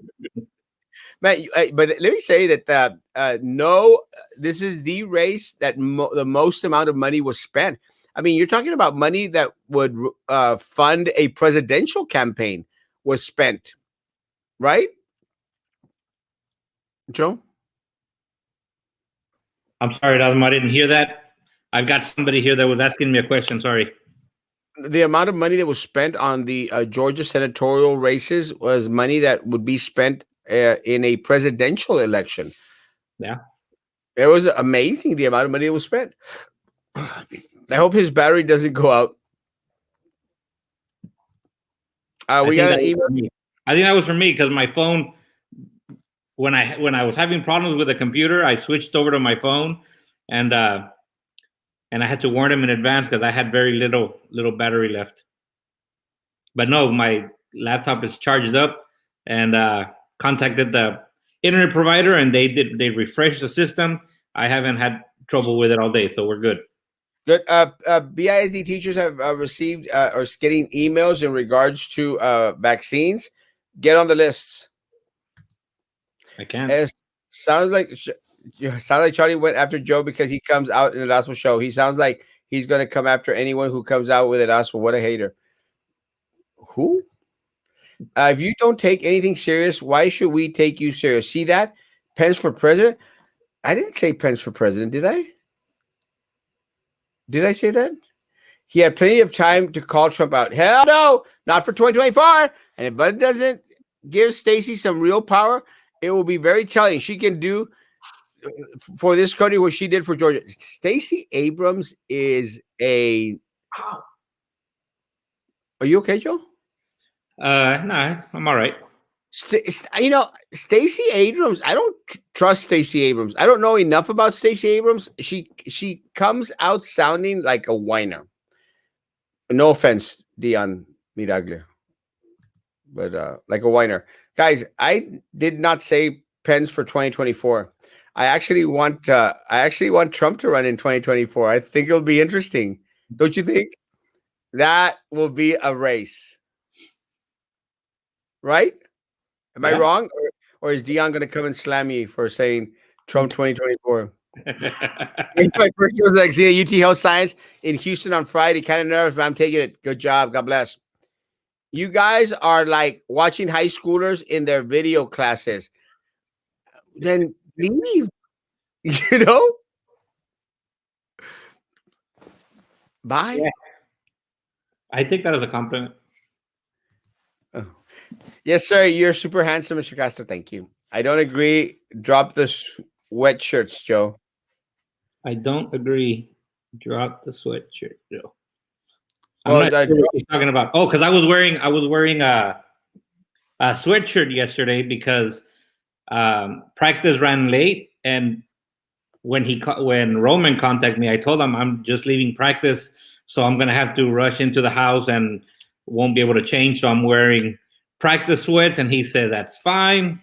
Man, but let me say that no, this is the race that the most amount of money was spent. I mean, you're talking about money that would fund a presidential campaign was spent, right, Joe? I'm sorry, Dasmo, I didn't hear that. I've got somebody here that was asking me a question. Sorry. The amount of money that was spent on the Georgia senatorial races was money that would be spent in a presidential election. Yeah. It was amazing the amount of money that was spent. I hope his battery doesn't go out. We got an email. I think that was for me because my phone, when I was having problems with the computer, I switched over to my phone, and I had to warn him in advance because I had very little battery left. But no, my laptop is charged up, and contacted the internet provider, and they refreshed the system. I haven't had trouble with it all day, so we're good. Good. BISD teachers have received or getting emails in regards to vaccines. Get on the lists. I can. It sounds like Charlie went after Joe because he comes out in the Erasmo show. He sounds like he's going to come after anyone who comes out with Erasmo. What a hater. Who? If you don't take anything serious, why should we take you serious? See that? Pence for president? I didn't say Pence for president, did I? Did I say that? He had plenty of time to call Trump out. Hell no, not for 2024. And if Bud doesn't give Stacey some real power, it will be very telling. She can do for this country what she did for Georgia. Stacey Abrams is a. Are you okay, Joe? No, I'm all right. Stacey Abrams. I don't trust Stacey Abrams. I don't know enough about Stacey Abrams. She comes out sounding like a whiner. No offense, Dion Miraglia, but like a whiner. Guys, I did not say Pence for 2024. I actually want Trump to run in 2024. I think it'll be interesting. Don't you think? That will be a race. Right? Am I wrong? Or is Dion going to come and slam me for saying Trump 2024? My first was like see UT Health Science in Houston on Friday. Kind of nervous, but I'm taking it. Good job. God bless. You guys are like watching high schoolers in their video classes. Then leave. You know? Bye. Yeah. I take that as a compliment. Oh. Yes, sir. You're super handsome, Mr. Castro. Thank you. I don't agree. Drop the sweatshirts, Joe. I don't agree. Drop the sweatshirt, Joe. Well, I'm not sure what you're talking about. Oh, because I was wearing a sweatshirt yesterday because practice ran late, and when Roman contacted me, I told him I'm just leaving practice, so I'm gonna have to rush into the house and won't be able to change. So I'm wearing practice sweats, and he said that's fine.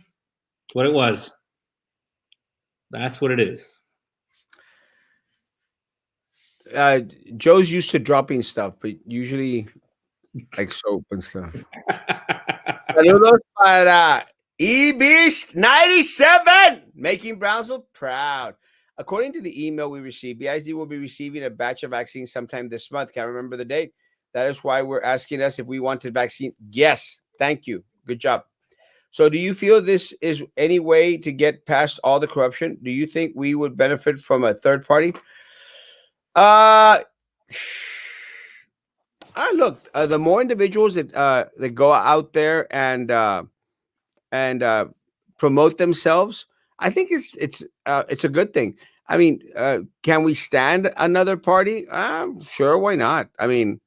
That's what it was. That's what it is. Joe's used to dropping stuff, but usually like soap and stuff. Saludos para eBeast 97, making Brownsville proud. According to the email we received, BISD will be receiving a batch of vaccines sometime this month. Can't remember the date. That is why we're asking us if we wanted vaccine. Yes, thank you. Good job. So do you feel this is any way to get past all the corruption? Do you think we would benefit from a third party? Look, the more individuals that go out there and promote themselves, I think it's a good thing. I mean, can we stand another party? Sure, why not? I mean,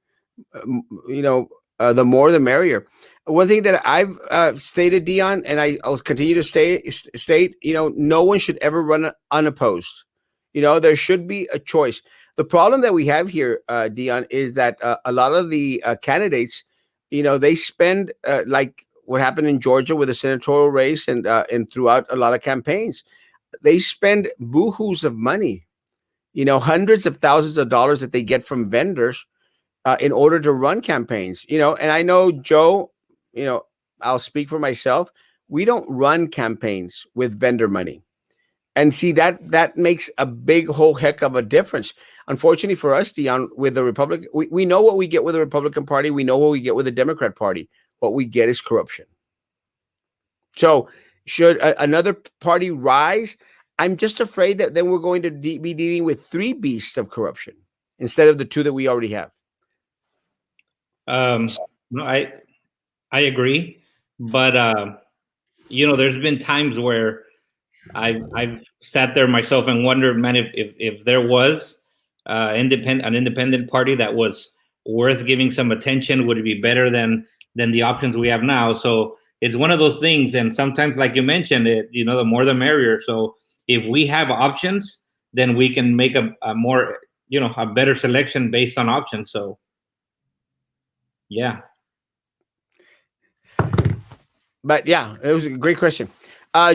the more the merrier. One thing that I've stated, Dion, and I'll continue to state, no one should ever run unopposed. There should be a choice. The problem that we have here, Dion, is that a lot of the candidates, they spend like what happened in Georgia with the senatorial race and throughout a lot of campaigns. They spend boohoos of money, hundreds of thousands of dollars that they get from vendors in order to run campaigns. And I know, Joe, I'll speak for myself. We don't run campaigns with vendor money. And see that makes a big whole heck of a difference. Unfortunately for us, Dion, with the Republican, we know what we get with the Republican Party. We know what we get with the Democrat Party. What we get is corruption. So should another party rise, I'm just afraid that then we're going to be dealing with three beasts of corruption instead of the two that we already have. No, I agree, but there's been times where I've sat there myself and wondered, man, if there was an independent party that was worth giving some attention, would it be better than the options we have now? So it's one of those things, and sometimes, like you mentioned, the more the merrier. So if we have options, then we can make a more a better selection based on options. So yeah. But yeah, it was a great question.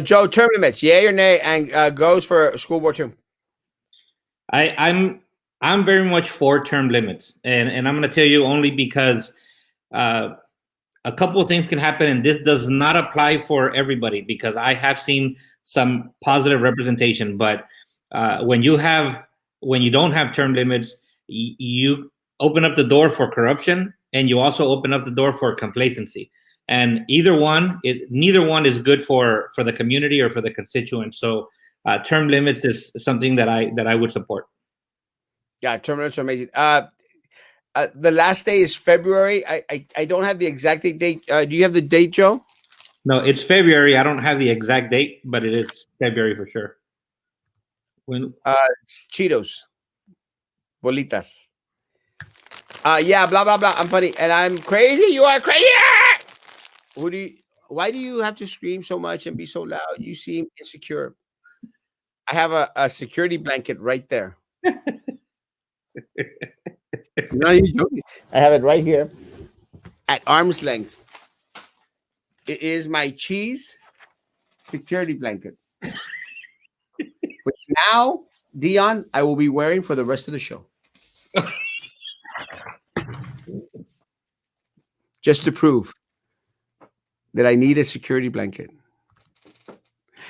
Joe, term limits, yay or nay, and goes for school board too. I'm very much for term limits, and I'm going to tell you only because a couple of things can happen, and this does not apply for everybody because I have seen some positive representation. But when you don't have term limits, you open up the door for corruption, and you also open up the door for complacency. And neither one is good for the community or for the constituents. So term limits is something that I would support. Yeah, term limits are amazing. The last day is February. I don't have the exact date. Do you have the date, Joe? No, it's February. I don't have the exact date, but it is February for sure. When Cheetos, bolitas. Yeah, blah blah blah. I'm funny and I'm crazy. You are crazy. Why do you have to scream so much and be so loud? You seem insecure. I have a security blanket right there. No, you're joking. I have it right here at arm's length. It is my cheese security blanket, which now, Dion, I will be wearing for the rest of the show. Just to prove that I need a security blanket.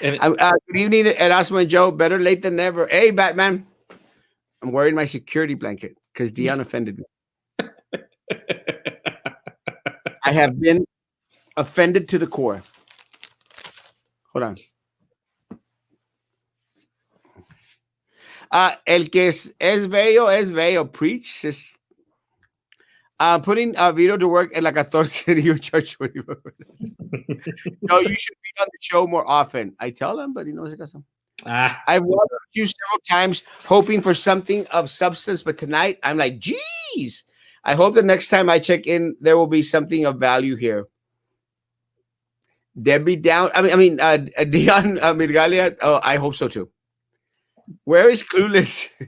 Good evening, Erasmo and Joe. Better late than never. Hey, Batman. I'm wearing my security blanket because Dion offended me. I have been offended to the core. Hold on. El que es bello. Preach, sis. Putting Vito to work at like a 14 you charge 20. No, you should be on the show more often. I tell him, but he knows it. I've watched you several times hoping for something of substance, but tonight I'm like, geez. I hope the next time I check in, there will be something of value here. Debbie Down. Dion Mirgalia. Oh, I hope so too. Where is Clueless? I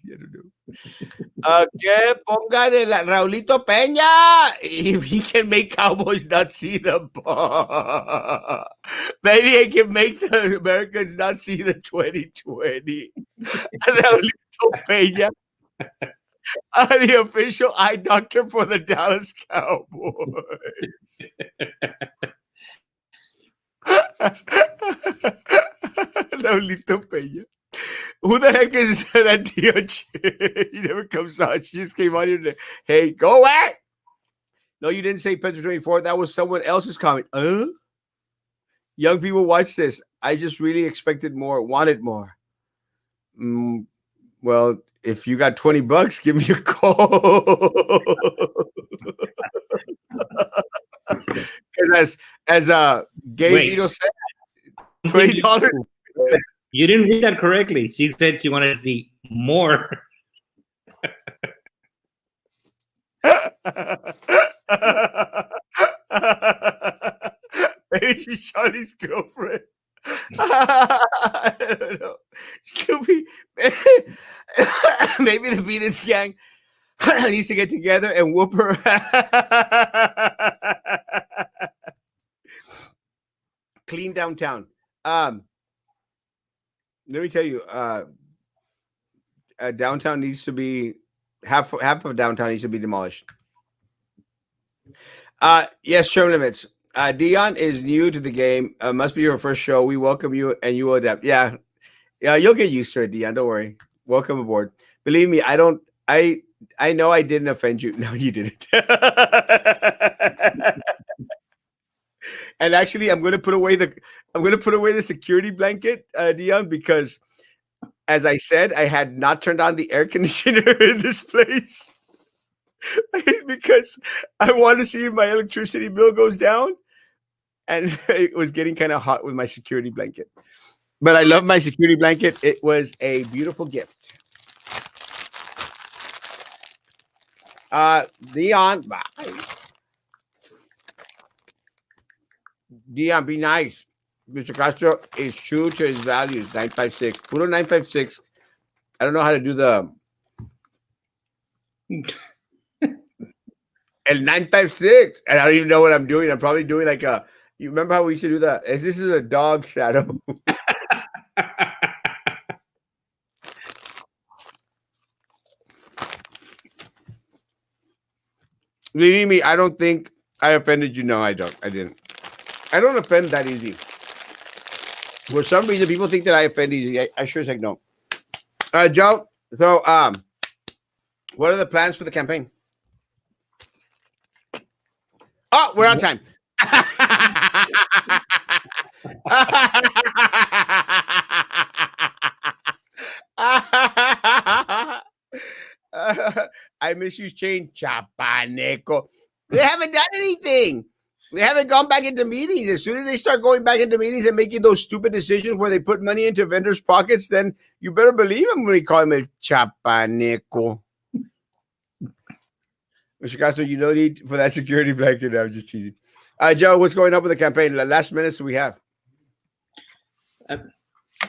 don't know. Que pongan Raulito Peña if he can make Cowboys not see the ball. Maybe he can make the Americans not see the 2020. Raulito Peña, the official eye doctor for the Dallas Cowboys. Raulito Peña. Who the heck is that DOJ? He never comes on. She just came on here today. Hey, go away. No, you didn't say Petro 24. That was someone else's comment. Young people watch this. I just really expected more, wanted more. Well, if you got $20, give me a call. As Gabe Vito said, $20. You didn't read that correctly. She said she wanted to see more. Maybe she's Charlie's girlfriend. I don't know. Stupid. Maybe the Venus gang needs to get together and whoop her. Clean downtown. Let me tell you, downtown needs to be half of downtown needs to be demolished. Yes, term limits. Dion is new to the game. Must be your first show. We welcome you, and you will adapt. Yeah, Yeah, you'll get used to it, Dion. Don't worry. Welcome aboard. Believe me, I don't. I know I didn't offend you. No, you didn't. And actually, I'm gonna put away the security blanket, Dion, because as I said, I had not turned on the air conditioner in this place because I want to see if my electricity bill goes down, and it was getting kind of hot with my security blanket. But I love my security blanket. It was a beautiful gift. Dion, bye. Dion, be nice. Mr. Castro is true to his values. 956. Puro 956. I don't know how to do the El 956. And I don't even know what I'm doing. I'm probably doing like a. You remember how we used to do that? This is a dog shadow. Believe me, I don't think I offended you. No, I don't. I didn't. I don't offend that easy. For some reason, people think that I offend easy. I sure as heck no. Joe. So, what are the plans for the campaign? Oh, we're on time. I misuse chain chapaneco. They haven't done anything. They haven't gone back into meetings. As soon as they start going back into meetings and making those stupid decisions where they put money into vendors' pockets, then you better believe them when we call him a chapaneco. Mr. Castro, you no need for that security blanket. I'm just teasing. Joe, what's going on with the campaign? The last minutes we have.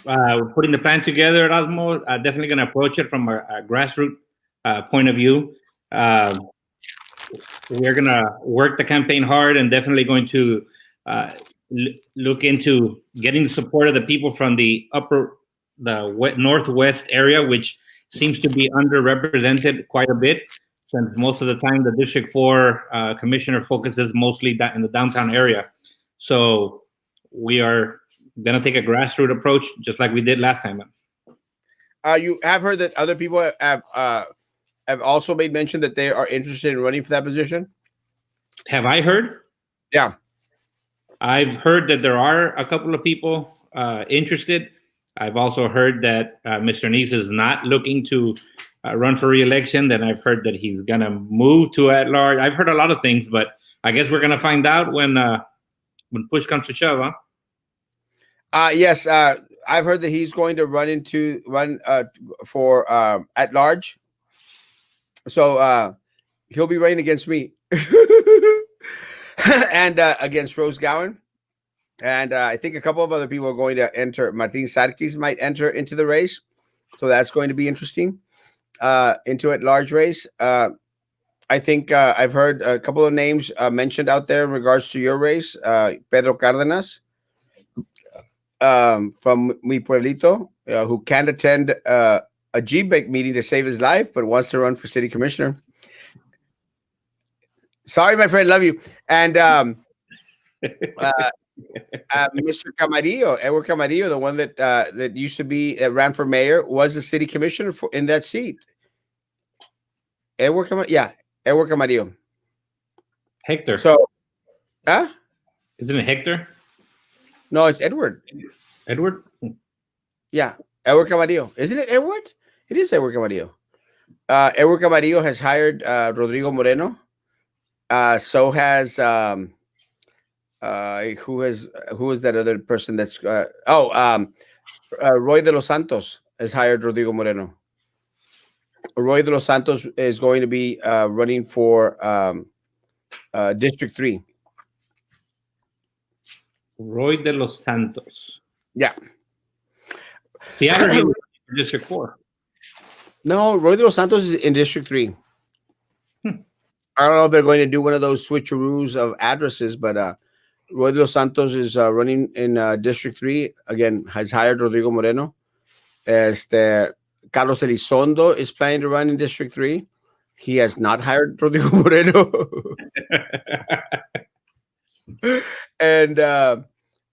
We're putting the plan together, Erasmo. Definitely going to approach it from a grassroots point of view. We're going to work the campaign hard and definitely going to look into getting the support of the people from the northwest area, which seems to be underrepresented quite a bit, since most of the time the District 4 commissioner focuses mostly in the downtown area. So we are going to take a grassroots approach, just like we did last time. You have heard that other people have also made mention that they are interested in running for that position? Have I heard? Yeah. I've heard that there are a couple of people interested. I've also heard that Mr. Nice is not looking to run for re-election. Then I've heard that he's going to move to at large. I've heard a lot of things, but I guess we're going to find out when push comes to shove, huh? Yes, I've heard that he's going to run for at large. So he'll be running against me and against Rose Gowan. And I think a couple of other people are going to enter. Martin Sarkis might enter into the race. So that's going to be interesting. Into at large race. I think I've heard a couple of names mentioned out there in regards to your race. Pedro Cardenas from Mi Pueblito, who can't attend a GBEC meeting to save his life, but wants to run for city commissioner. Sorry, my friend, love you. And Mr. Camarillo, Edward Camarillo, the one that used to be ran for mayor, was the city commissioner in that seat. Edward Camarillo. Hector. So, isn't it Hector? No, it's Edward. Edward? Yeah, Edward Camarillo. Isn't it Edward? It is Edward Camarillo. Edward Camarillo has hired Rodrigo Moreno. So has who is that other person that's Roy de los Santos has hired Rodrigo Moreno. Roy de los Santos is going to be running for District 3. Roy de los Santos. Yeah. The other name is District 4. No, Roy de los Santos is in District 3. I don't know if they're going to do one of those switcheroos of addresses, but Roy de los Santos is running in District 3. Again, has hired Rodrigo Moreno. Carlos Elizondo is planning to run in District 3. He has not hired Rodrigo Moreno. And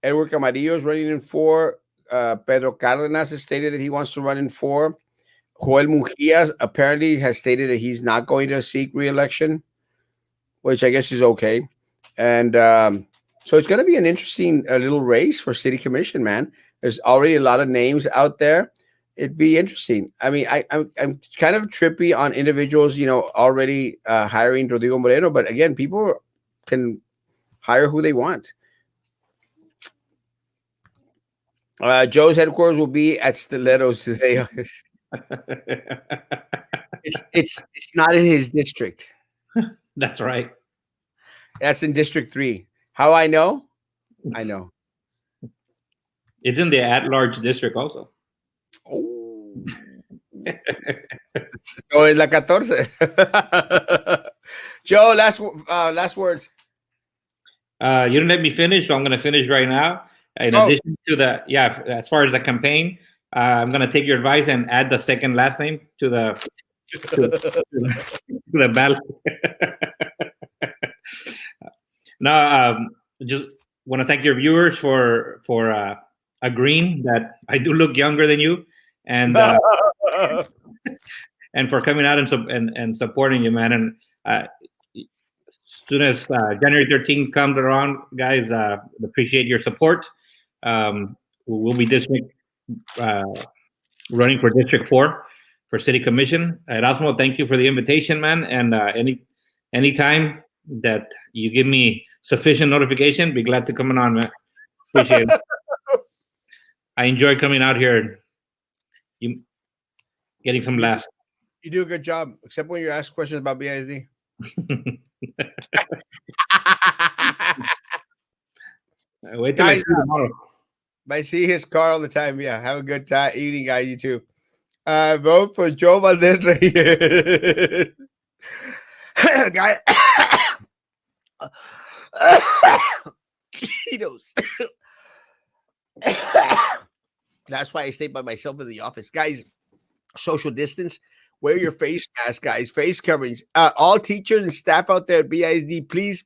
Edward Camarillo is running in for Pedro Cardenas has stated that he wants to run in four. Joel Mujia apparently has stated that he's not going to seek re-election, which I guess is okay. And so it's going to be an interesting little race for city commission, man. There's already a lot of names out there. It'd be interesting. I mean, I'm kind of trippy on individuals, already hiring Rodrigo Moreno, but again, people can hire who they want. Joe's headquarters will be at Stilettos today. It's not in his district. That's right. That's in District 3. How I know? I know. It's in the at-large district also. Oh. So it's la 14. Joe, last words. You didn't let me finish, so I'm going to finish right now. In addition to as far as the campaign, I'm going to take your advice and add the second last name to the ballot. No, just want to thank your viewers for agreeing that I do look younger than you, and and for coming out and supporting you, man. And as soon as January 13th comes around, guys, appreciate your support. We'll be running for District 4 for City Commission. Erasmo, thank you for the invitation, man. And anytime that you give me sufficient notification, be glad to come on, man. Appreciate it. I enjoy coming out here and getting some laughs. You do a good job, except when you ask questions about BISD. Wait till I see you tomorrow. I see his car all the time. Yeah, have a good time eating, guys. You too. Vote for Joe Valdez Reyes. Guy. Cheetos. That's why I stay by myself in the office, guys. Social distance. Wear your face mask, guys. Face coverings. All teachers and staff out there at BISD, please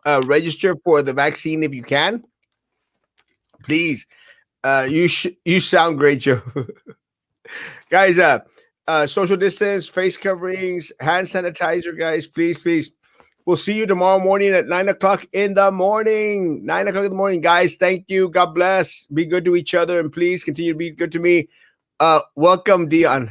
register for the vaccine if you can. Please. You sound great, Joe. Guys, social distance, face coverings, hand sanitizer, guys. Please. We'll see you tomorrow morning at 9 o'clock in the morning. 9 o'clock in the morning, guys. Thank you. God bless. Be good to each other, and please continue to be good to me. Welcome, Dion.